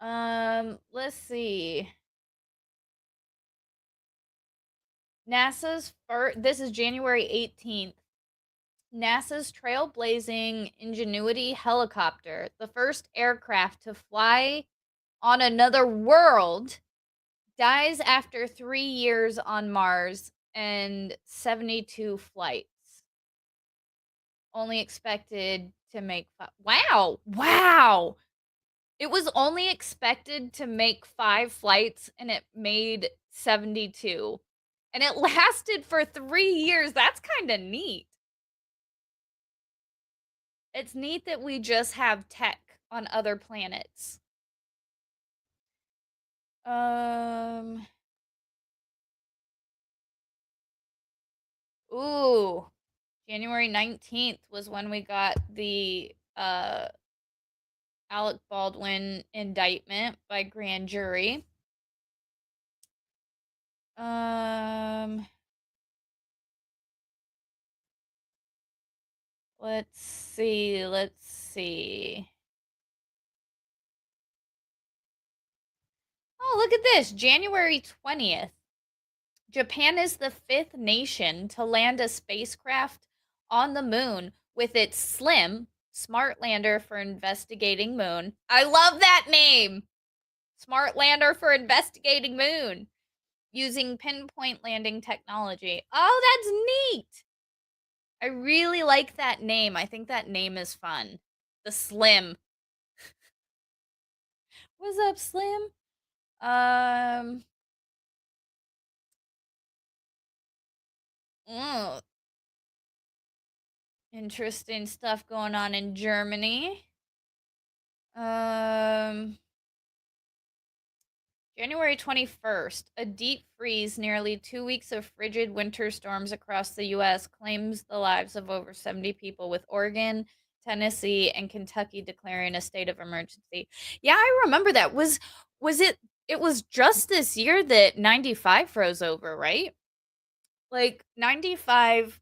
Catherine. Let's see. NASA's first, this is January 18th. NASA's trailblazing Ingenuity helicopter, the first aircraft to fly on another world, dies after 3 years on Mars and 72 flights. Only expected to make wow, wow. It was only expected to make 5 flights and it made 72. And it lasted for 3 years. That's kind of neat. It's neat that we just have tech on other planets. Um Ooh, January 19th was when we got the Alec Baldwin indictment by grand jury. Um let's see, let's see. Oh, look at this. January 20th. Japan is the 5th nation to land a spacecraft on the moon with its SLIM, Smart Lander for Investigating Moon. I love that name! Smart Lander for Investigating Moon. Using pinpoint landing technology. Oh, that's neat! I really like that name. I think that name is fun. The Slim. What's up, Slim? Um, Ugh. Interesting stuff going on in Germany. Um, January 21st, a deep freeze, nearly 2 weeks of frigid winter storms across the U.S. claims the lives of over 70 people, with Oregon, Tennessee, and Kentucky declaring a state of emergency. Yeah, I remember that. Was it? It was just this year that 95 froze over, right? Like 95,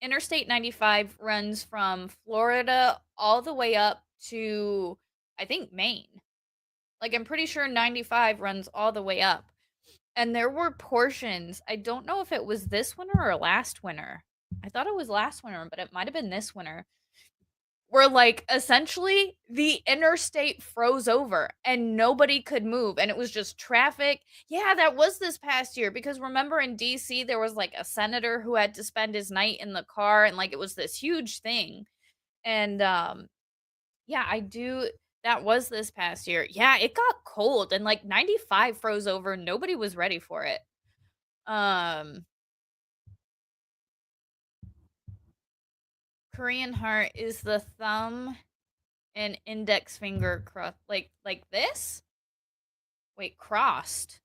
Interstate 95 runs from Florida all the way up to, I think, Maine. Like, I'm pretty sure 95 runs all the way up. And there were portions, I don't know if it was this winter or last winter. I thought it was last winter, but it might have been this winter. Where, like, essentially the interstate froze over and nobody could move, and it was just traffic. Yeah, that was this past year, because remember in DC there was like a senator who had to spend his night in the car, and like it was this huge thing. And yeah, I do, that was this past year. Yeah, it got cold and like 95 froze over. Nobody was ready for it. Um Korean heart is the thumb and index finger crossed, like this? Wait, crossed.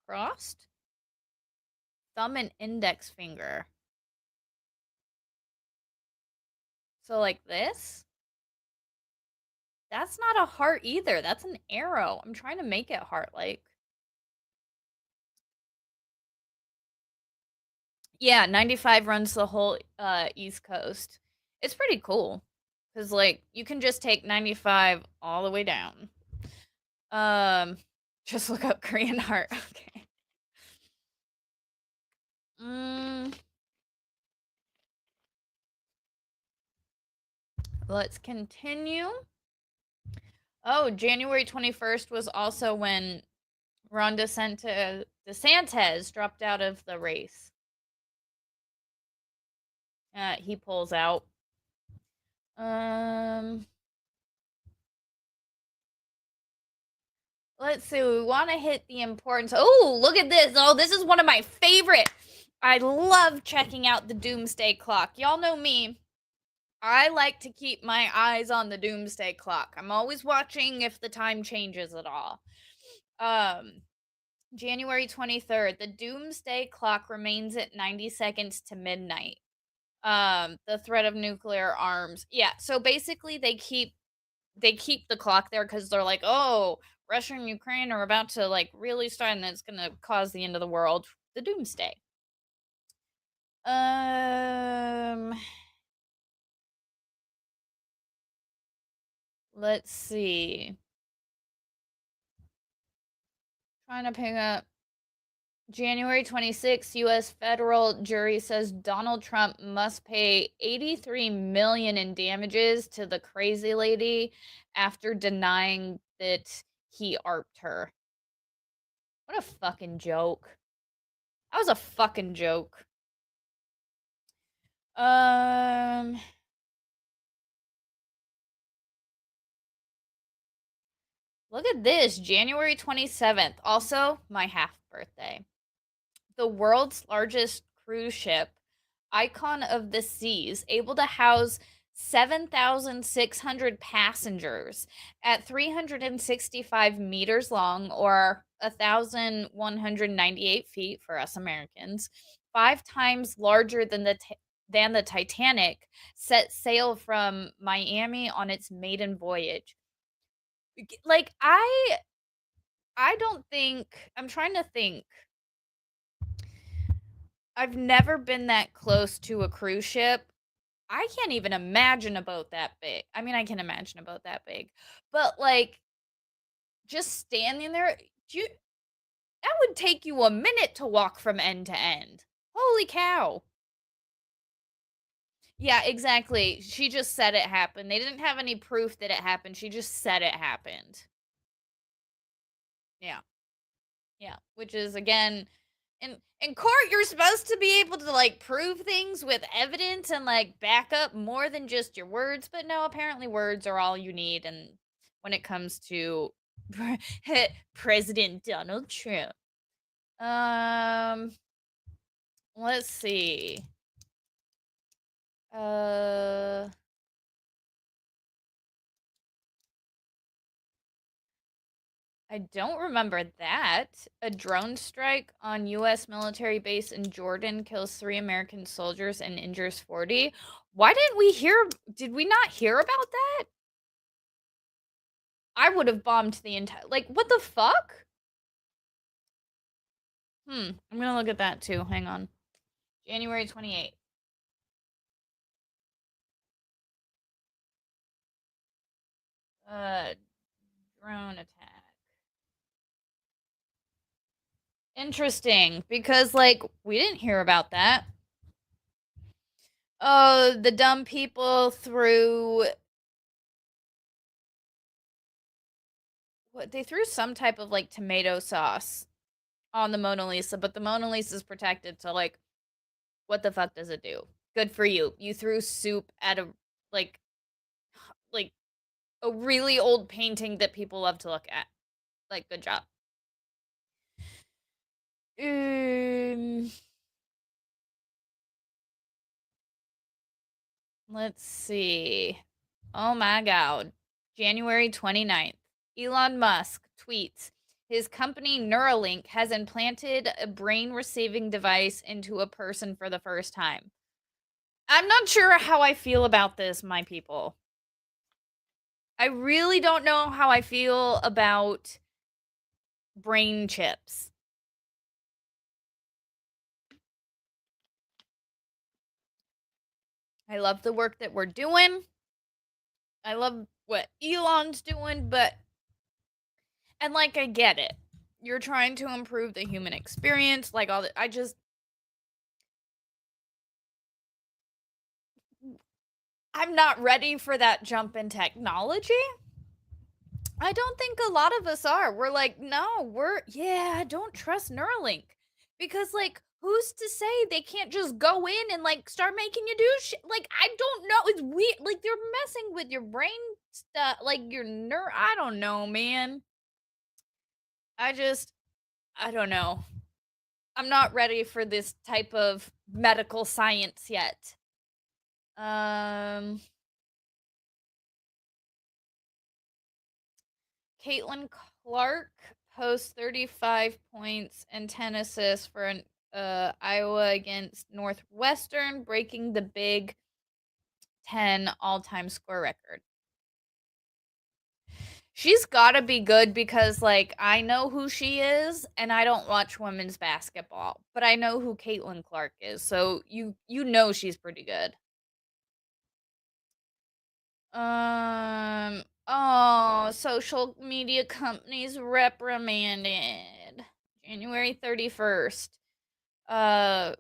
Crossed? Thumb and index finger. So like this? That's not a heart either. That's an arrow. I'm trying to make it heart-like. Yeah, 95 runs the whole East Coast. It's pretty cool. Cause like you can just take 95 all the way down. Um just look up Korean heart. Okay. Mm, let's continue. Oh, January 21st was also when Ron DeSantis dropped out of the race. He pulls out. Um, let's see. We want to hit the importance. Oh, look at this. Oh, this is one of my favorite. I love checking out the doomsday clock. Y'all know me. I like to keep my eyes on the doomsday clock. I'm always watching if the time changes at all. January 23rd, the doomsday clock remains at 90 seconds to midnight. The threat of nuclear arms. Yeah, so basically they keep the clock there because they're like, oh, Russia and Ukraine are about to like really start, and it's gonna cause the end of the world. The doomsday. Um, let's see. Trying to pick up January 26th, U.S. federal jury says Donald Trump must pay $83 million in damages to the crazy lady after denying that he arped her. What a fucking joke. That was a fucking joke. Um, Look at this, January 27th, also my half birthday. The world's largest cruise ship, Icon of the Seas, able to house 7,600 passengers at 365 meters long, or 1,198 feet for us Americans, 5 times larger than the Titanic, set sail from Miami on its maiden voyage. Like I don't think, I'm trying to think. I've never been that close to a cruise ship. I can't even imagine about that big. I mean, I can imagine about that big. But like just standing there, that would take you a minute to walk from end to end. Holy cow. Yeah, exactly. She just said it happened. They didn't have any proof that it happened. She just said it happened. Yeah. Yeah, which is again, in court you're supposed to be able to like prove things with evidence and like back up more than just your words, but no, apparently words are all you need, and when it comes to President Donald Trump. Um, let's see. Uh, I don't remember that. A drone strike on U.S. military base in Jordan kills 3 American soldiers and injures 40. Why didn't we hear? Did we not hear about that? I would have bombed the entire. Like, what the fuck? I'm gonna look at that too. Hang on. January 28th. Uh, drone attack. Interesting, because like we didn't hear about that. Oh, the dumb people threw what they threw some type of like tomato sauce on the Mona Lisa, but the Mona Lisa is protected, so like what the fuck does it do? Good for you. You threw soup at a like like a really old painting that people love to look at. Like good job. Um let's see. Oh my god. January 29th. Elon Musk tweets his company Neuralink has implanted a brain receiving device into a person for the first time. I'm not sure how I feel about this, my people. I really don't know how I feel about brain chips. I love the work that we're doing. I love what Elon's doing, but and like I get it. You're trying to improve the human experience, like all the I'm not ready for that jump in technology. I don't think a lot of us are. We're like, no, I don't trust Neuralink. Because, like, who's to say they can't just go in and, like, start making you do shit? Like, I don't know. It's weird. Like, they're messing with your brain stuff, like, I don't know, man. I just, I don't know. I'm not ready for this type of medical science yet. Um, Caitlin Clark posts 35 points and 10 assists for an Iowa against Northwestern, breaking the Big Ten all-time score record. She's gotta be good because, like, I know who she is, and I don't watch women's basketball, but I know who Caitlin Clark is, so you know she's pretty good. Oh, social media companies reprimanded. January 31st. Uh,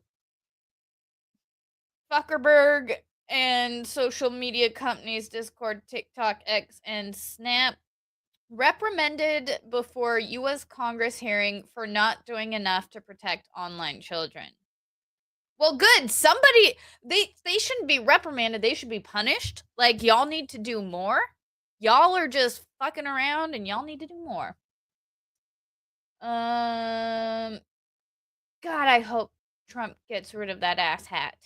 Zuckerberg and social media companies Discord, TikTok, X, and Snap reprimanded before U.S. Congress hearing for not doing enough to protect online children. Well, good. Somebody they shouldn't be reprimanded. They should be punished. Like y'all need to do more. Y'all are just fucking around and y'all need to do more. Um God, I hope Trump gets rid of that ass hat.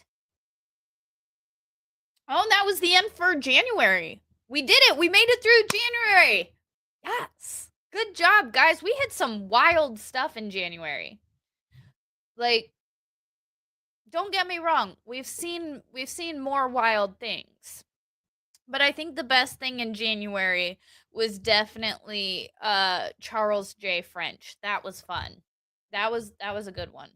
Oh, that was the end for January. We did it. We made it through January. Yes. Good job, guys. We had some wild stuff in January. Like, don't get me wrong. We've seen more wild things. But I think the best thing in January was definitely Charles J. French. That was fun. That was a good one.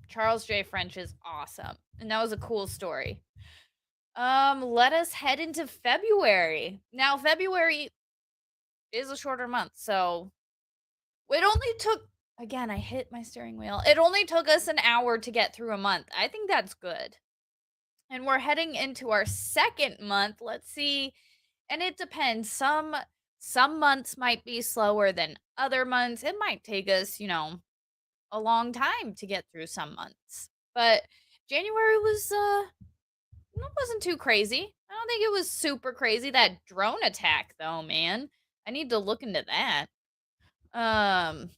Charles J. French is awesome. And that was a cool story. Let us head into February. Now, February is a shorter month, so it only took again, I hit my steering wheel. It only took us an hour to get through a month. I think that's good. And we're heading into our second month. Let's see. And it depends. Some months might be slower than other months. It might take us, a long time to get through some months. But January it wasn't too crazy. I don't think it was super crazy. That drone attack, though, man. I need to look into that. Um,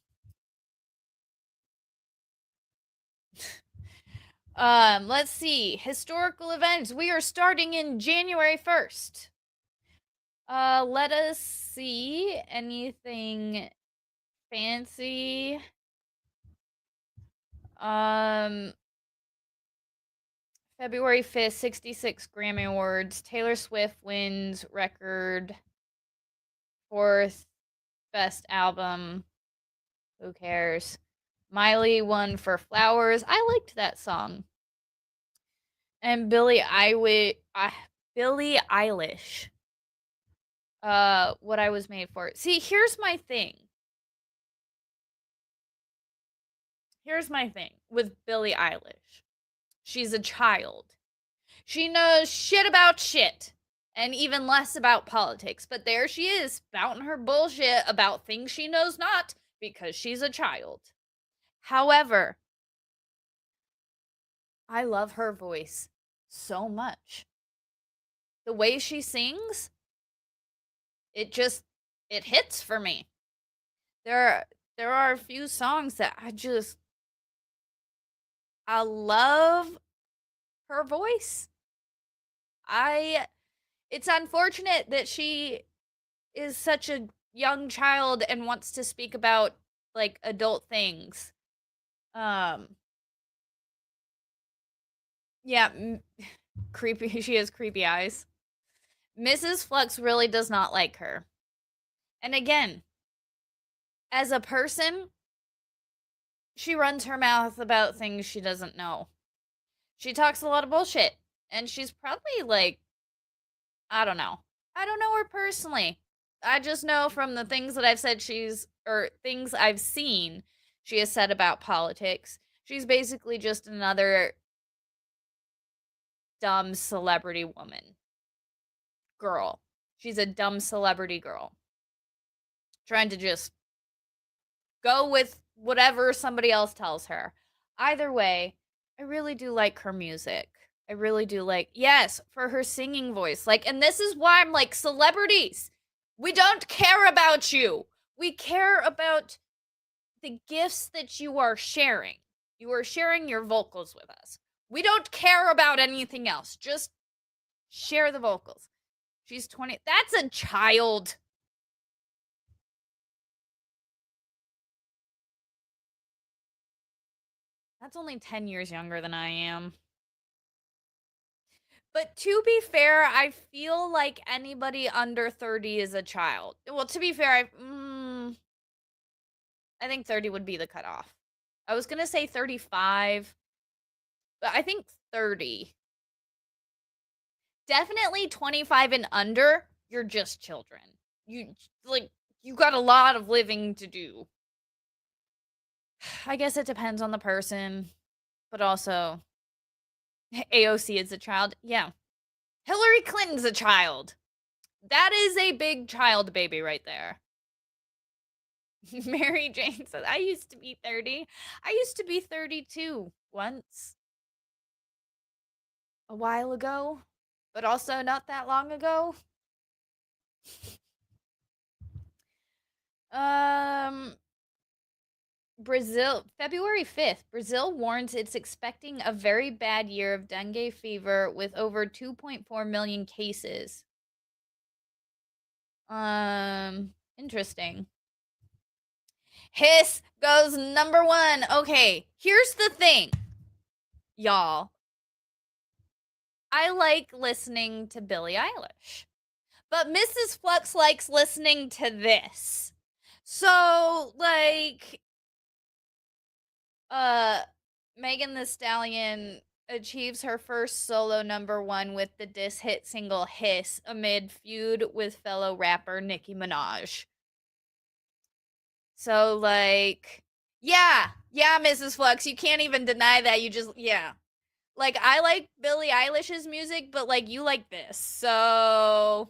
Let's see. Historical events. We are starting in January 1st. Let us see anything fancy. February 5th, 66 Grammy Awards. Taylor Swift wins record 4th best album. Who cares? Miley won for Flowers. I liked that song. And Billie Eilish. What I Was Made For. See, here's my thing. Here's my thing with Billie Eilish. She's a child. She knows shit about shit. And even less about politics. But there she is, spouting her bullshit about things she knows not because she's a child. However, I love her voice so much. The way she sings, it hits for me. There are a few songs that I love her voice. It's unfortunate that she is such a young child and wants to speak about like adult things. Yeah, creepy. She has creepy eyes. Mrs. Flux really does not like her. And again, as a person, she runs her mouth about things she doesn't know. She talks a lot of bullshit. And she's probably like, I don't know. I don't know her personally. I just know from the things that I've said things I've seen she has said about politics. She's basically just another dumb celebrity woman. Girl. She's a dumb celebrity girl. Trying to just go with whatever somebody else tells her. Either way, I really do like her music. I really do like, yes, for her singing voice. Like, and this is why I'm like, celebrities, we don't care about you. We care about the gifts that you are sharing. You are sharing your vocals with us. We don't care about anything else. Just share the vocals. She's 20. That's a child. That's only 10 years younger than I am. But to be fair, I feel like anybody under 30 is a child. Well, to be fair, I think 30 would be the cutoff. I was going to say 35, but I think 30. Definitely 25 and under, you're just children. You got a lot of living to do. I guess it depends on the person, but also AOC is a child. Yeah. Hillary Clinton's a child. That is a big child baby right there. Mary Jane says, I used to be 30. I used to be 32 once. A while ago, but also not that long ago. Brazil, February 5th, Brazil warns it's expecting a very bad year of dengue fever with over 2.4 million cases. Interesting. Hiss goes number 1. Okay, here's the thing, y'all. I like listening to Billie Eilish, but Mrs. Flux likes listening to this. So, like, Megan Thee Stallion achieves her first solo number 1 with the diss hit single Hiss amid feud with fellow rapper Nicki Minaj. So, like, yeah, Mrs. Flux, you can't even deny that. You just, yeah. Like, I like Billie Eilish's music, but, like, you like this. So,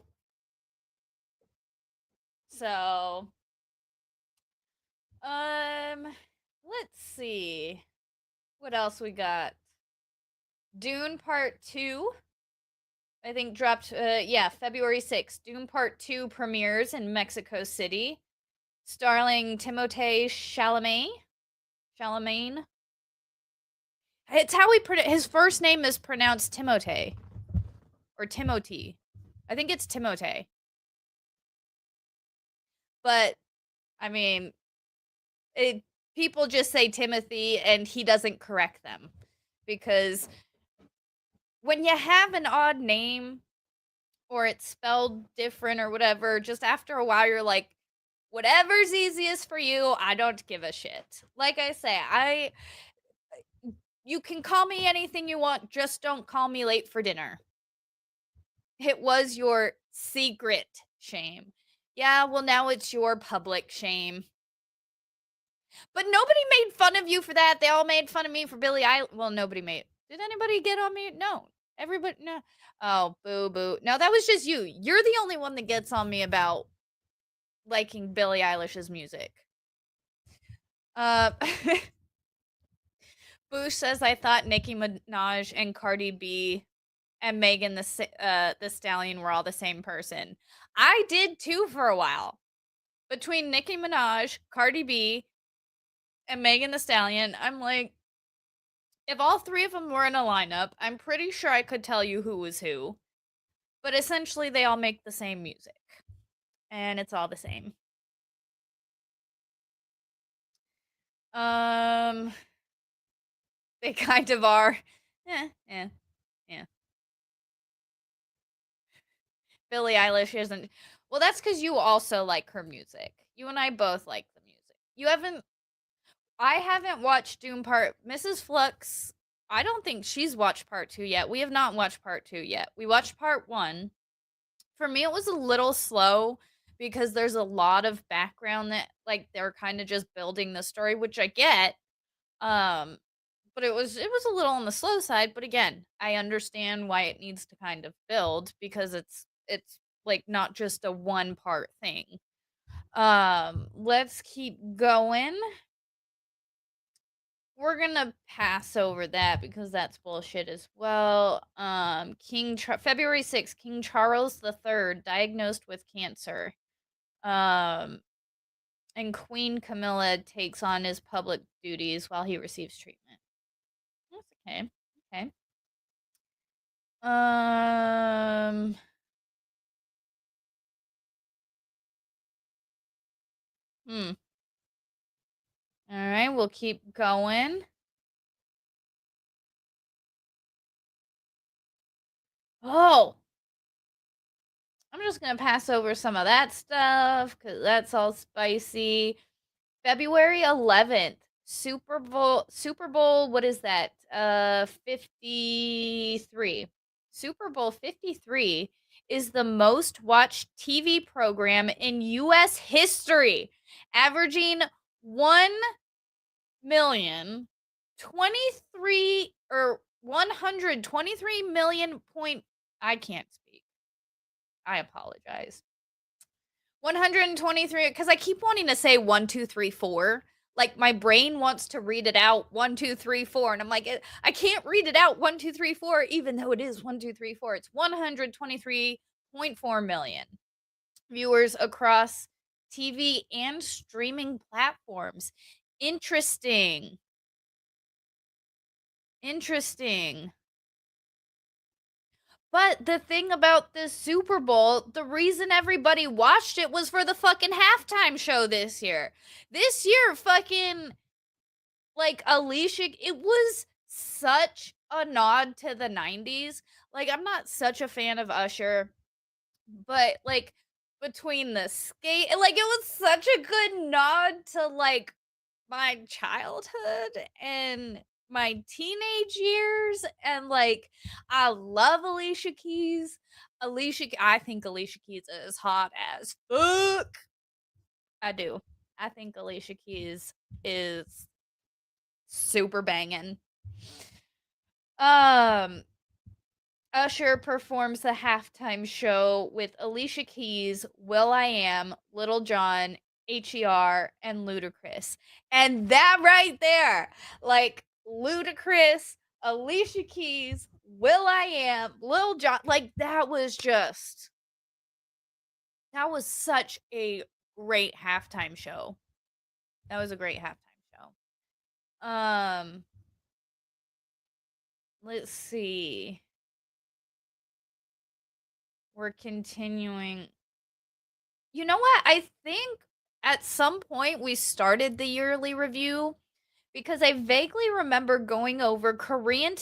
let's see. What else we got? Dune Part 2, I think dropped, February 6th. Dune Part 2 premieres in Mexico City, starring Timothée Chalamet. It's how he his first name is pronounced Timote or Timothy. I think it's Timote. But I mean, it people just say Timothy and he doesn't correct them because when you have an odd name or it's spelled different or whatever, just after a while you're like, whatever's easiest for you, I don't give a shit. Like I say, you can call me anything you want, just don't call me late for dinner. It was your secret shame. Yeah, well now it's your public shame. But nobody made fun of you for that. They all made fun of me for Billie Eilish. Well, nobody made. Did anybody get on me? No. Everybody no. Oh, boo boo. No, that was just you. You're the only one that gets on me about liking Billie Eilish's music. Uh Boosh says I thought Nicki Minaj and Cardi B and Megan the Stallion were all the same person. I did too for a while. Between Nicki Minaj, Cardi B, and Megan the Stallion, I'm like, if all three of them were in a lineup, I'm pretty sure I could tell you who was who. But essentially, they all make the same music, and it's all the same. Um, they kind of are. Yeah. Billie Eilish isn't. Well, that's because you also like her music. You and I both like the music. You haven't. I haven't watched Doom Part. Mrs. Flux. I don't think she's watched Part 2 yet. We have not watched Part 2 yet. We watched Part 1. For me, it was a little slow because there's a lot of background that like they're kind of just building the story, which I get. Um, but it was a little on the slow side. But again, I understand why it needs to kind of build because it's like not just a one part thing. Let's keep going. We're gonna pass over that because that's bullshit as well. February 6th, King Charles III diagnosed with cancer. Um, and Queen Camilla takes on his public duties while he receives treatment. That's okay. Okay. Um. Hmm. All right, we'll keep going. Oh, I'm just gonna pass over some of that stuff because that's all spicy. February 11th, Super Bowl, what is that? 53. Super Bowl 53 is the most watched TV program in US history, averaging 1 million 23 or 123 million point. I can't speak. I apologize. 123 because I keep wanting to say 1, 2, 3, 4. Like my brain wants to read it out 1, 2, 3, 4, and I'm like, I can't read it out 1, 2, 3, 4, even though it is 1, 2, 3, 4. It's 123.4 million viewers across TV and streaming platforms. Interesting. Interesting. But the thing about this Super Bowl, the reason everybody watched it was for the fucking halftime show this year. This year, fucking, like, Alicia, it was such a nod to the 90s. Like, I'm not such a fan of Usher, but, like, between the skate, like, it was such a good nod to, like, my childhood and my teenage years and like I love Alicia Keys. I think Alicia Keys is hot as fuck. I do. I think Alicia Keys is super banging. Um Usher performs the halftime show with Alicia Keys, will.i.am, Little John, HER, and Ludacris. And that right there, like Ludacris, Alicia Keys, will.i.am, Lil Jon, like that was such a great halftime show. That was a great halftime show. Um Let's see. We're continuing. You know what? I think at some point we started the yearly review because I vaguely remember going over Korean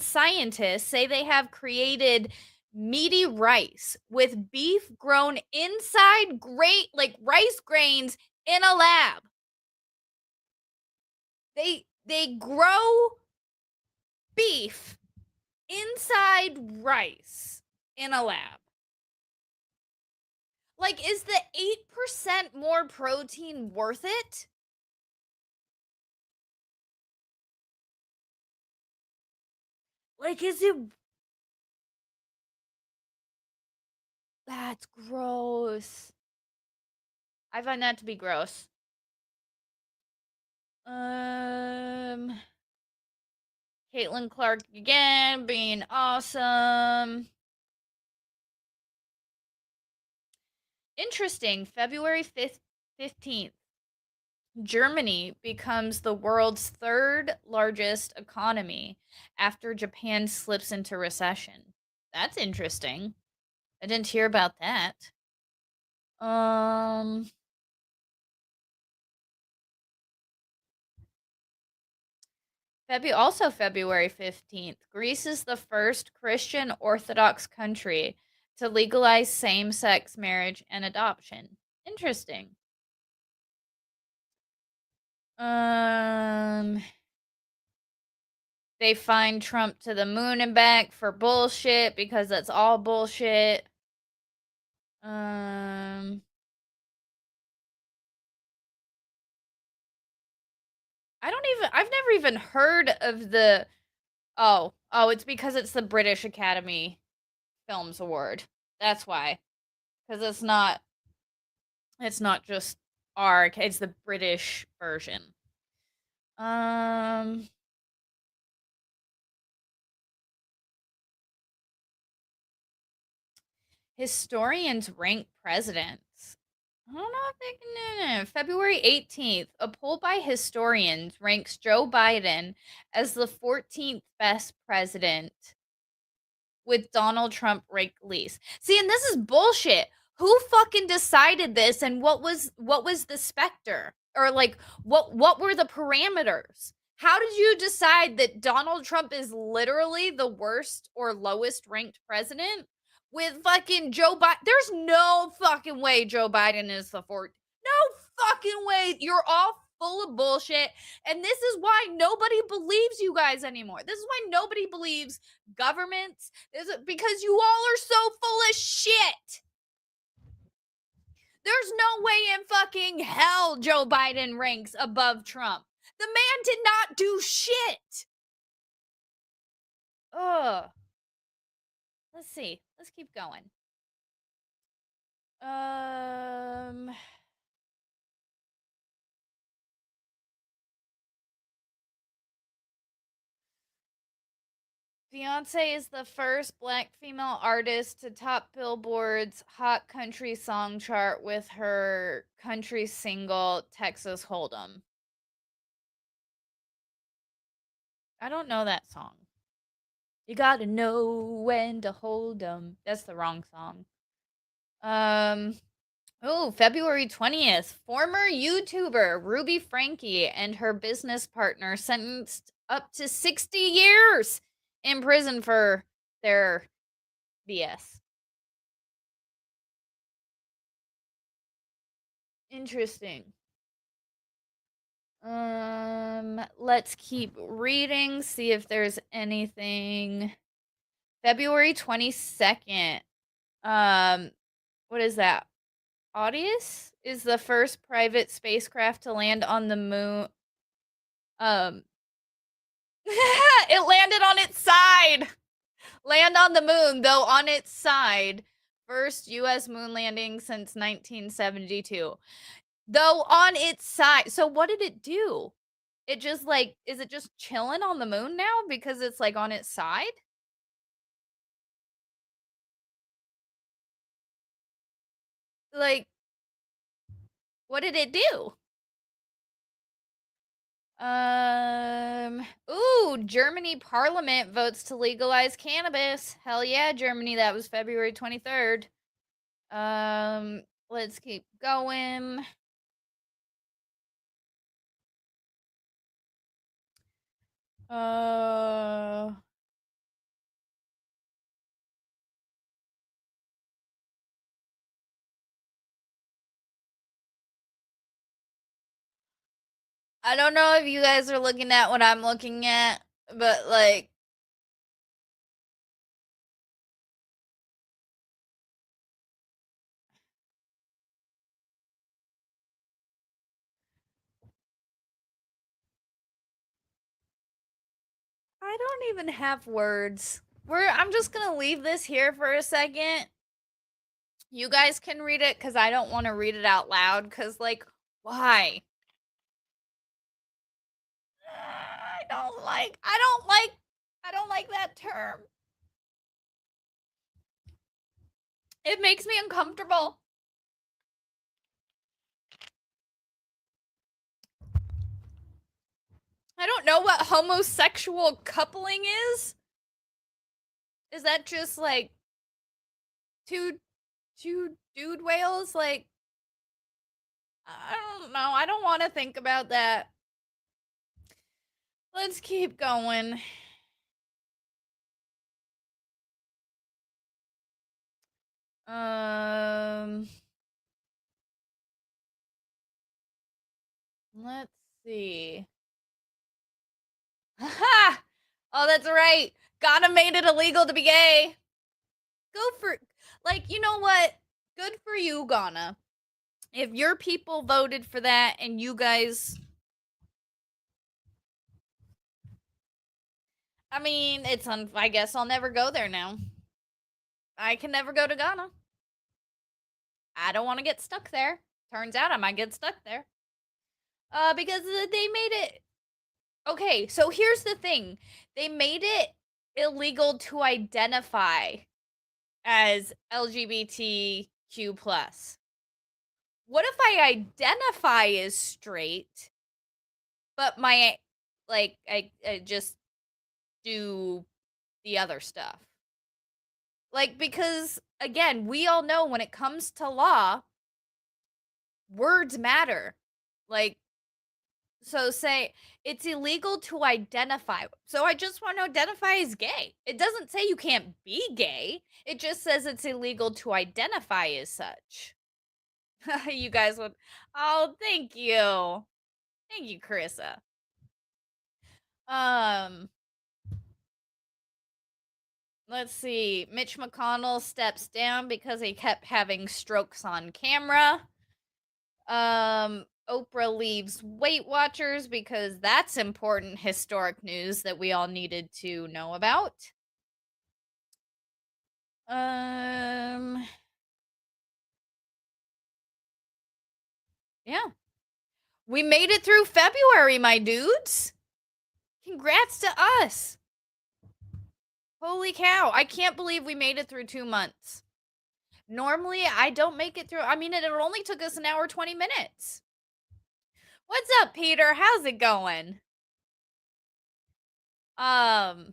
scientists say they have created meaty rice with beef grown inside great like rice grains in a lab. They grow beef inside rice in a lab. Like, is the 8% more protein worth it? Like, is it? That's gross. I find that to be gross. Caitlin Clark again, being awesome. Interesting. February 15th. Germany becomes the world's third largest economy after Japan slips into recession. That's interesting. I didn't hear about that. Um also February 15th. Greece is the first Christian Orthodox country to legalize same-sex marriage and adoption. Interesting. They find Trump to the moon and back for bullshit because that's all bullshit. I've never even heard of the it's because it's the British Academy Films Award. That's why. Cuz it's not just it's the British version. Historians rank presidents. I don't know if they can. February 18th, a poll by historians ranks Joe Biden as the 14th best president, with Donald Trump ranked least. See, and this is bullshit. Who fucking decided this, and what was the specter? Or like what were the parameters? How did you decide that Donald Trump is literally the worst or lowest ranked president with fucking Joe Biden? There's no fucking way Joe Biden is the fourth. No fucking way. You're all full of bullshit. And this is why nobody believes you guys anymore. This is why nobody believes governments. Is it because you all are so full of shit? There's no way in fucking hell Joe Biden ranks above Trump. The man did not do shit. Ugh. Let's see. Let's keep going. Beyonce is the first black female artist to top Billboard's Hot Country Song chart with her country single Texas Hold'em. I don't know that song. You gotta know when to hold 'em. That's the wrong song. February 20th. Former YouTuber Ruby Frankie and her business partner sentenced up to 60 years in prison for their BS. Interesting. Let's keep reading, see if there's anything. February 22nd. What is that? Audius is the first private spacecraft to land on the moon. It landed on its side. Land on the moon, though on its side. First US moon landing since 1972. Though on its side. So what did it do? It just like, is it just chilling on the moon now because it's like on its side? Like, what did it do? Ooh, Germany parliament votes to legalize cannabis. Hell yeah, Germany. That was February 23rd. Let's keep going. Uh, I don't know if you guys are looking at what I'm looking at, but like, I don't even have words. I'm just gonna leave this here for a second. You guys can read it because I don't want to read it out loud. Because like, why? I don't like that term. It makes me uncomfortable. I don't know what homosexual coupling is. Is that just like two dude whales? Like, I don't know. I don't want to think about that. Let's keep going. Um, let's see. Ha! Oh, that's right. Ghana made it illegal to be gay. Go for, like, you know what? Good for you, Ghana. If your people voted for that and you guys, I mean, I guess I'll never go there now. I can never go to Ghana. I don't want to get stuck there. Turns out I might get stuck there. Because they made it. Okay, so here's the thing. They made it illegal to identify as LGBTQ plus. What if I identify as straight, but I just do the other stuff? Like, because again, we all know when it comes to law, words matter. Like, so say it's illegal to identify. So I just want to identify as gay. It doesn't say you can't be gay. It just says it's illegal to identify as such. You guys would. Oh, thank you. Thank you, Carissa. Um, let's see. Mitch McConnell steps down because he kept having strokes on camera. Oprah leaves Weight Watchers because that's important historic news that we all needed to know about. Yeah. We made it through February, my dudes. Congrats to us. Holy cow. I can't believe we made it through 2 months. Normally, I don't make it through. I mean, it only took us an hour 20 minutes. What's up, Peter? How's it going? February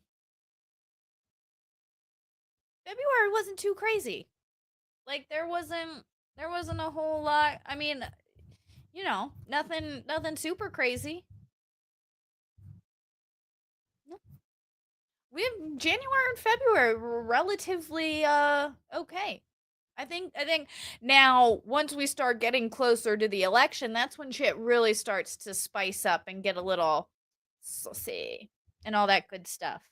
wasn't too crazy. Like there wasn't a whole lot. I mean, nothing super crazy. We have January and February were relatively okay. I think now once we start getting closer to the election, that's when shit really starts to spice up and get a little saucy and all that good stuff.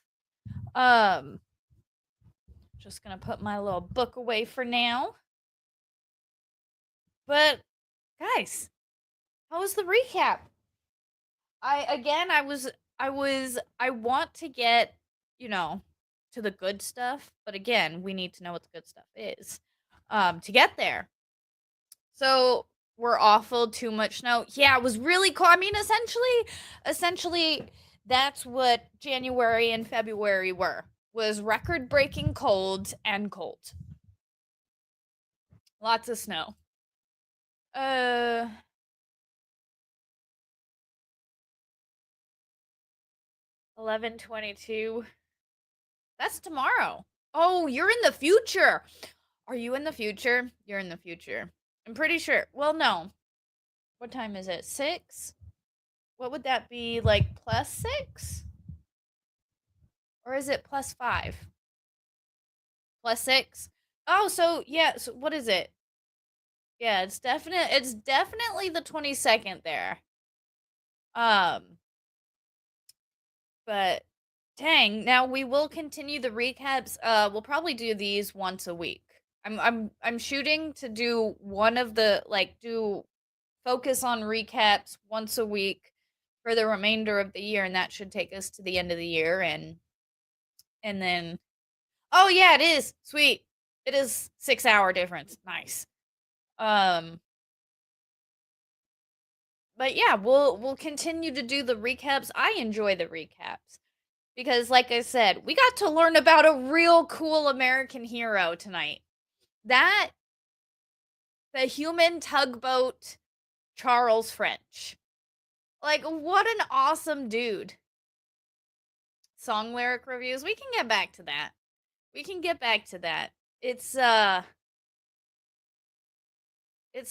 Um just gonna put my little book away for now. But guys, how was the recap? I want to get, you know, to the good stuff, but again, we need to know what the good stuff is. To get there. So we're awful too much snow. Yeah, it was really cold. I mean, essentially that's what January and February were. Was record breaking cold and cold. Lots of snow. Uh 11:22. That's tomorrow. Oh, you're in the future. Are you in the future? You're in the future. I'm pretty sure. Well, no. What time is it? 6? What would that be, like +6? Or is it +5? +6? Oh, so yeah, so what is it? Yeah, it's definitely the 22nd there. Um, but dang, now we will continue the recaps. We'll probably do these once a week. I'm shooting to do one of the like do focus on recaps once a week for the remainder of the year, and that should take us to the end of the year. And then oh yeah, it is sweet. It is 6 hour difference. Nice. Um, but yeah, we'll continue to do the recaps. I enjoy the recaps because, like I said, we got to learn about a real cool American hero tonight. That the human tugboat Charles French. Like, what an awesome dude. Song lyric reviews. We can get back to that. We can get back to that. It's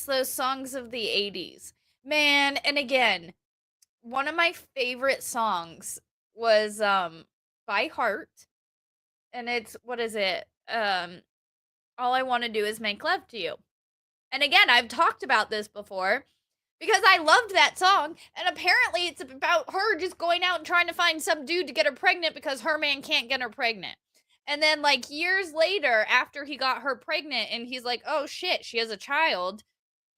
those songs of the 80s. Man, and again, one of my favorite songs was by Heart, and it's what is it? All I want to do is make love to you. And again, I've talked about this before because I loved that song, and apparently it's about her just going out and trying to find some dude to get her pregnant because her man can't get her pregnant. And then like years later after he got her pregnant and he's like, "Oh shit, she has a child."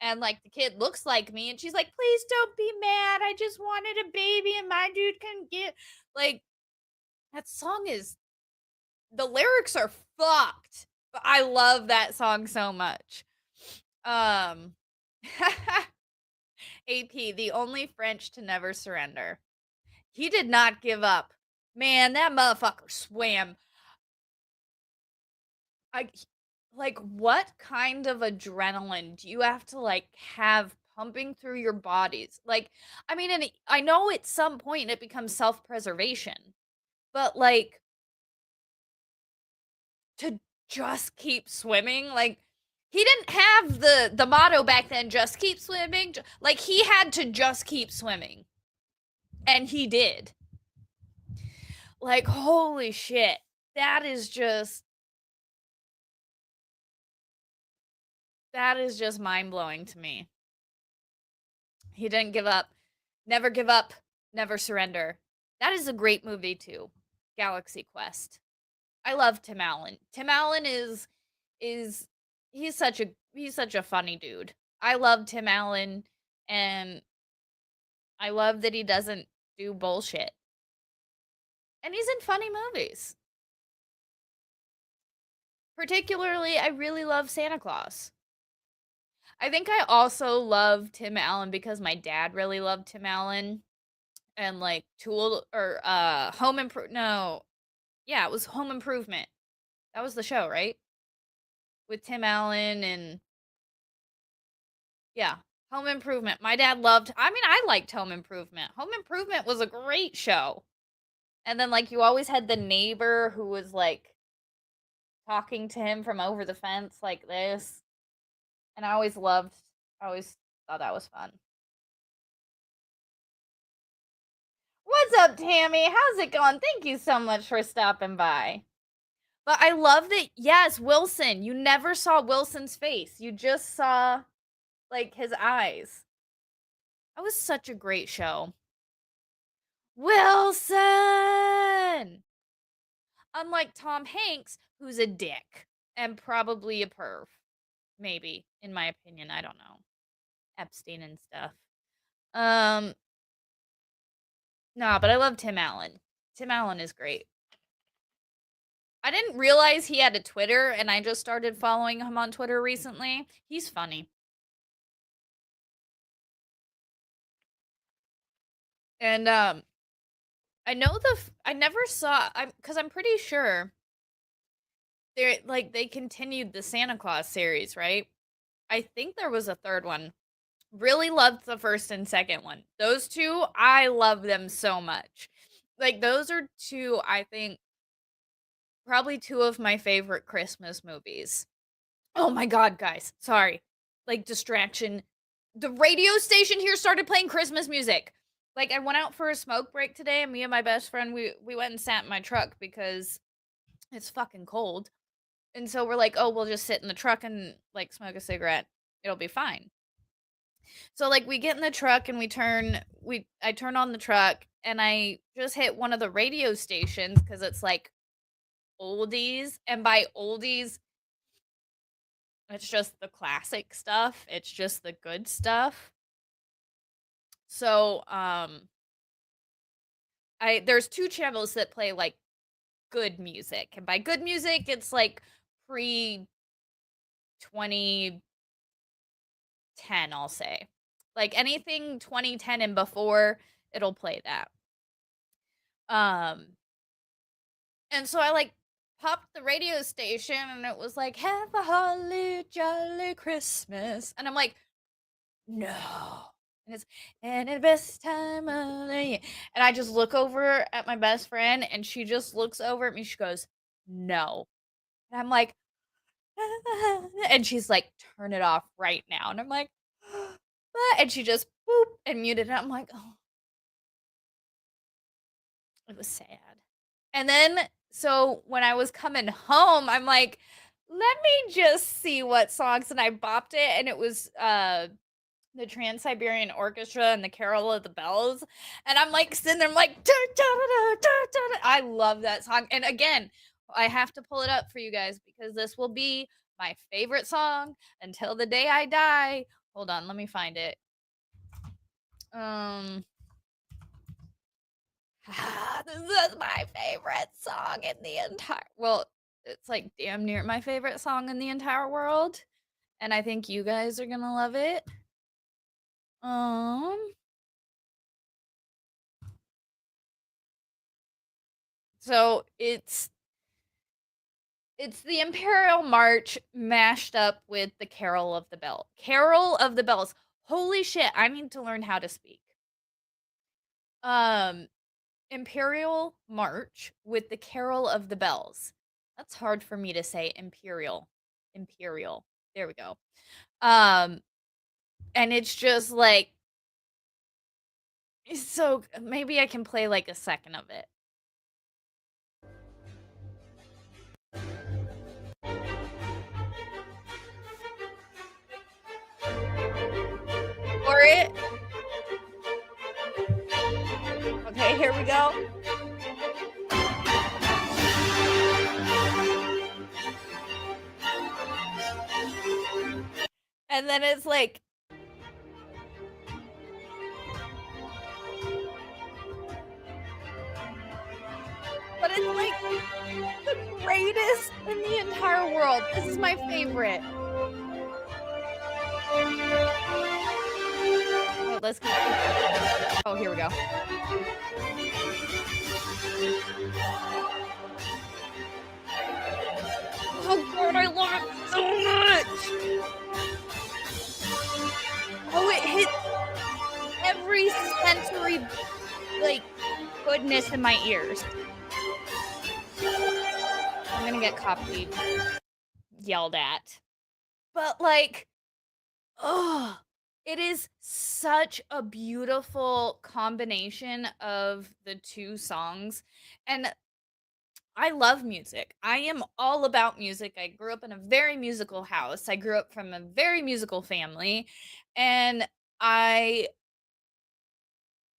And like the kid looks like me and she's like, "Please don't be mad. I just wanted a baby and my dude can get." Like that song is the lyrics are fucked. But I love that song so much. Um AP, the only French to never surrender. He did not give up. Man, that motherfucker swam. I like what kind of adrenaline do you have to like have pumping through your bodies? Like, I mean, and I know at some point it becomes self-preservation, but like to just keep swimming, like he didn't have the motto back then, just keep swimming. Like he had to just keep swimming. And he did. Like holy shit. That is just mind-blowing to me. He didn't give up. Never give up, never surrender. That is a great movie too. Galaxy Quest. I love Tim Allen. Tim Allen is he's such a funny dude. I love Tim Allen and I love that he doesn't do bullshit. And he's in funny movies. Particularly, I really love Santa Claus. I think I also love Tim Allen because my dad really loved Tim Allen and like Tool or Home Improvement. No, yeah, it was Home Improvement. That was the show, right? With Tim Allen and yeah, Home Improvement. My dad loved. I mean, I liked Home Improvement. Home Improvement was a great show. And then like you always had the neighbor who was like talking to him from over the fence like this. And I always thought that was fun. What's up, Tammy? How's it going? Thank you so much for stopping by. But I love that, yes, Wilson. You never saw Wilson's face. You just saw, like, his eyes. That was such a great show. Wilson! Unlike Tom Hanks, who's a dick and probably a perv. Maybe, in my opinion. I don't know. Epstein and stuff. Um, nah, but I love Tim Allen. Tim Allen is great. I didn't realize he had a Twitter, and I just started following him on Twitter recently. He's funny. And I know I never saw cuz I'm pretty sure they continued the Santa Claus series, right? I think there was a third one. Really loved the first and second one. Those two, I love them so much. Like, those are 2, I think, probably 2 of my favorite Christmas movies. Oh my god, guys, sorry. Like, distraction. The radio station here started playing Christmas music. Like, I went out for a smoke break today, and me and my best friend, we went and sat in my truck because it's fucking cold. And so we're like, "Oh, we'll just sit in the truck and, like, smoke a cigarette. It'll be fine." So, like, we get in the truck and I turn on the truck, and I just hit one of the radio stations because it's, like, oldies, and by oldies, it's just the classic stuff, it's just the good stuff. So, I there's 2 channels that play, like, good music, and by good music, it's, like, pre-2010, I'll say. Like, anything 2010 and before, it'll play that. Um, and so I, like, popped the radio station, and it was like, "Have a holly jolly Christmas," and I'm like, "No." And it's, "And the best time of the year," and I just look over at my best friend, and she just looks over at me, she goes, "No." And I'm like, and she's like, "Turn it off right now." And I'm like, and she just boop and muted it. I'm like, "Oh," it was sad. And then so when I was coming home, I'm like, "Let me just see what songs," and I bopped it, and it was, the Trans-Siberian Orchestra and the Carol of the Bells, and I'm, like, sitting there, I'm like, "Da, da, da, da, da, da." I love that song, and again, I have to pull it up for you guys because this will be my favorite song until the day I die. Hold on, let me find it. Um, this is my favorite song in the entire well, it's, like, damn near my favorite song in the entire world, and I think you guys are gonna love it. Um, so it's the Imperial March mashed up with the Carol of the Bells. Holy shit, I need to learn how to speak. Um, Imperial March with the Carol of the Bells. That's hard for me to say, imperial. Imperial. There we go. Um, and it's just like it's so maybe I can play like a second of it. For it. Okay, here we go. And then it's like but it's like the greatest in the entire world. This is my favorite. Oh, let's keep Oh, here we go. Oh god, I love it so much! Oh, it hits every sensory, like, goodness in my ears. I'm gonna get copied, yelled at. But, like, oh, it is such a beautiful combination of the 2 songs, and I love music. I am all about music. I grew up in a very musical house. I grew up from a very musical family, and I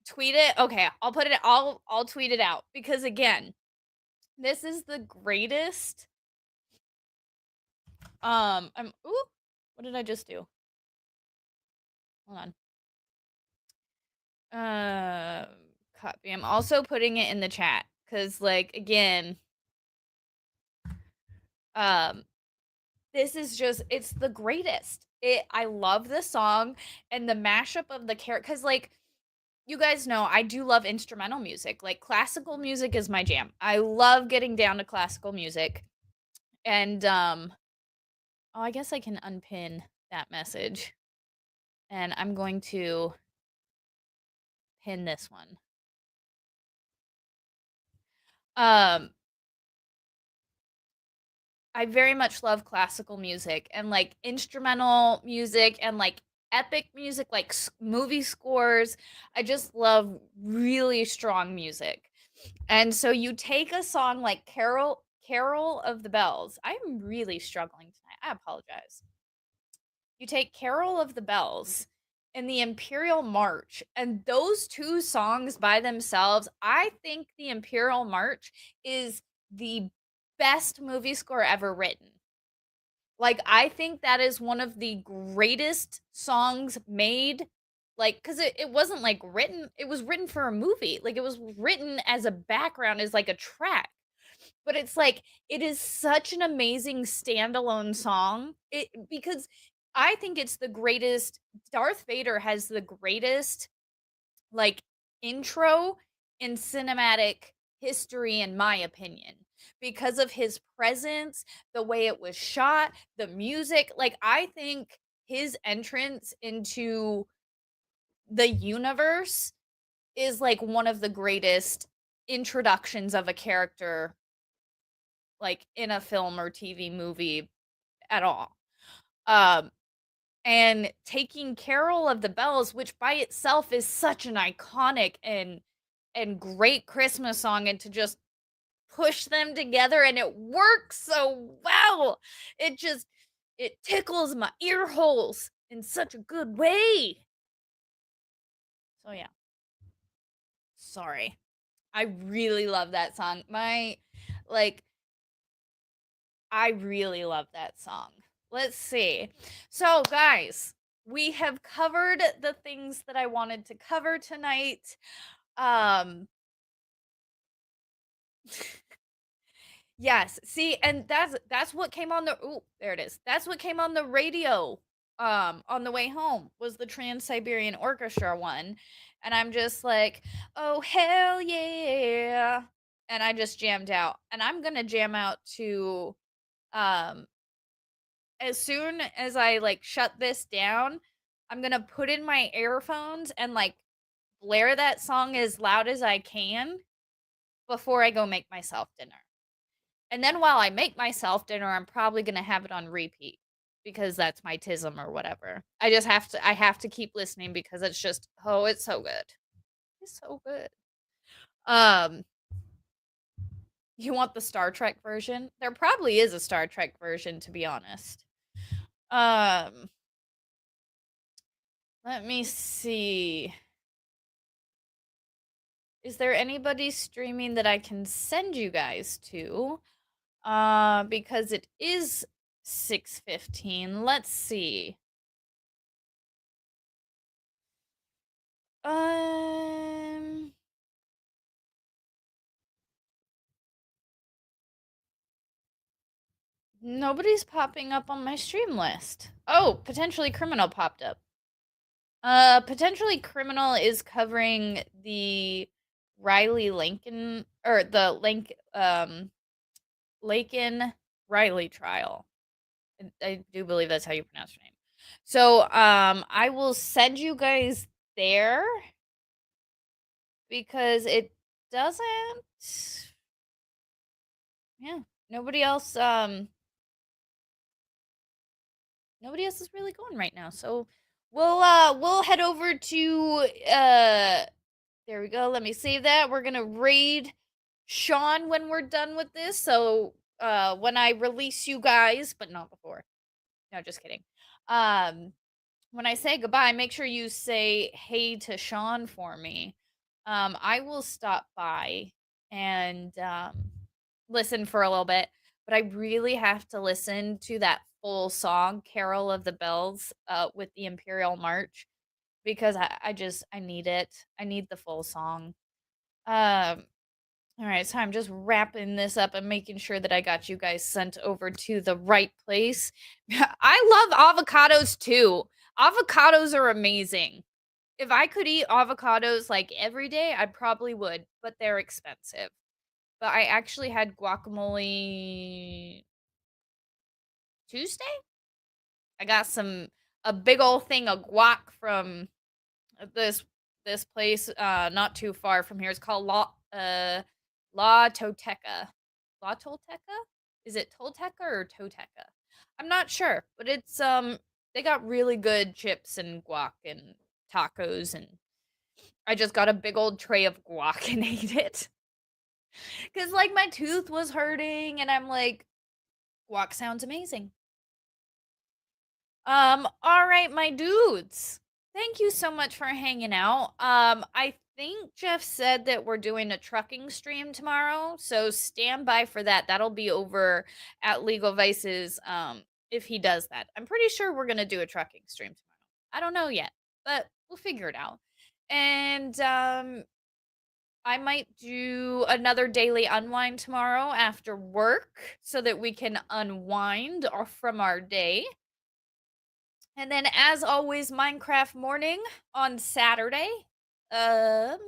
tweet it. Okay, I'll put it I'll tweet it out because again, this is the greatest I'm ooh, what did I just do? Hold on. Um Copy. I'm also putting it in the chat cuz like again, um this is just it's the greatest. I love this song and the mashup of the character cuz like you guys know I do love instrumental music. Like classical music is my jam. I love getting down to classical music. And oh, I guess I can unpin that message. And I'm going to pin this one. Um, I very much love classical music and like instrumental music and like epic music, like movie scores. I just love really strong music. And so you take a song like Carol of the Bells. I'm really struggling tonight. I apologize. You take Carol of the Bells and the Imperial March, and those two songs by themselves, I think the Imperial March is the best movie score ever written. Like, I think that is one of the greatest songs made. Like, because it wasn't like written, it was written for a movie. Like, it was written as a background, as like a track. But it's like, it is such an amazing standalone song. Because I think it's the greatest. Darth Vader has the greatest like intro in cinematic history, in my opinion, because of his presence, the way it was shot, the music. Like, I think his entrance into the universe is like one of the greatest introductions of a character, like in a film or TV movie at all. Um, and taking Carol of the Bells, which by itself is such an iconic and great Christmas song, and to just push them together and it works so well. It tickles my ear holes in such a good way. So yeah. Sorry. I really love that song. Like I really love that song. Let's see. So, guys, we have covered the things that I wanted to cover tonight. Um Yes, see, and that's what came on the ooh, there it is. That's what came on the radio on the way home, was the Trans-Siberian Orchestra one. And I'm just like, "Oh hell yeah." And I just jammed out. And I'm going to jam out to um as soon as I like shut this down, I'm going to put in my earphones and like blare that song as loud as I can before I go make myself dinner. And then while I make myself dinner, I'm probably gonna have it on repeat because that's my tism or whatever. I have to keep listening because it's just, oh, it's so good. It's so good. Um, you want the Star Trek version? There probably is a Star Trek version, to be honest. Um, let me see. Is there anybody streaming that I can send you guys to? Because it is 6:15. Let's see. Um, Nobody's popping up on my stream list. Oh, Potentially Criminal popped up. Potentially Criminal is covering the Riley Lincoln, or the Laken Riley trial. I do believe that's how you pronounce your name. So, I will send you guys there because it doesn't. Yeah, nobody else. Nobody else is really going right now. So we'll head over to there we go. Let me save that. We're gonna raid Sean when we're done with this. So when I release you guys, but not before. No, just kidding. When I say goodbye, make sure you say hey to Sean for me. I will stop by and listen for a little bit, but I really have to listen to that full song, Carol of the Bells, with the Imperial March, because I need it. I need the full song. Um, all right, so I'm just wrapping this up and making sure that I got you guys sent over to the right place. I love avocados too. Avocados are amazing. If I could eat avocados like every day, I probably would, but they're expensive. But I actually had guacamole Tuesday. I got a big old thing of guac from this this place not too far from here. It's called La Toteca. La Tolteca? Is it Tolteca or Toteca? I'm not sure, but it's they got really good chips and guac and tacos, and I just got a big old tray of guac and ate it. Cuz like my tooth was hurting and I'm like guac sounds amazing. All right, my dudes. Thank you so much for hanging out. I think Jeff said that we're doing a trucking stream tomorrow, so stand by for that. That'll be over at Legal Vices if he does that. I'm pretty sure we're going to do a trucking stream tomorrow. I don't know yet, but we'll figure it out. And I might do another daily unwind tomorrow after work so that we can unwind from our day. And then, as always, Minecraft morning on Saturday. Um,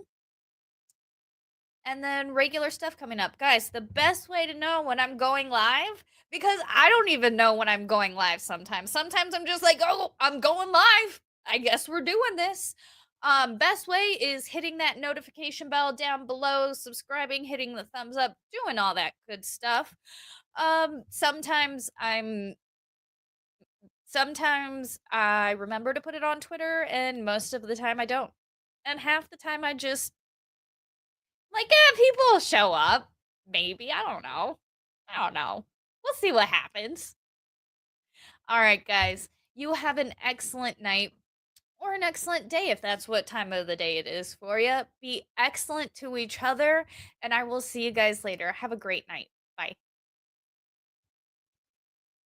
and then regular stuff coming up. Guys, the best way to know when I'm going live, because I don't even know when I'm going live sometimes. Sometimes I'm just like, oh, I'm going live. I guess we're doing this. Best way is hitting that notification bell down below, subscribing, hitting the thumbs up, doing all that good stuff. Sometimes I remember to put it on Twitter, and most of the time I don't. And half the time I just like, yeah, people will show up. Maybe. I don't know. I don't know. We'll see what happens. All right, guys. You have an excellent night or an excellent day if that's what time of the day it is for you. Be excellent to each other, and I will see you guys later. Have a great night. Bye.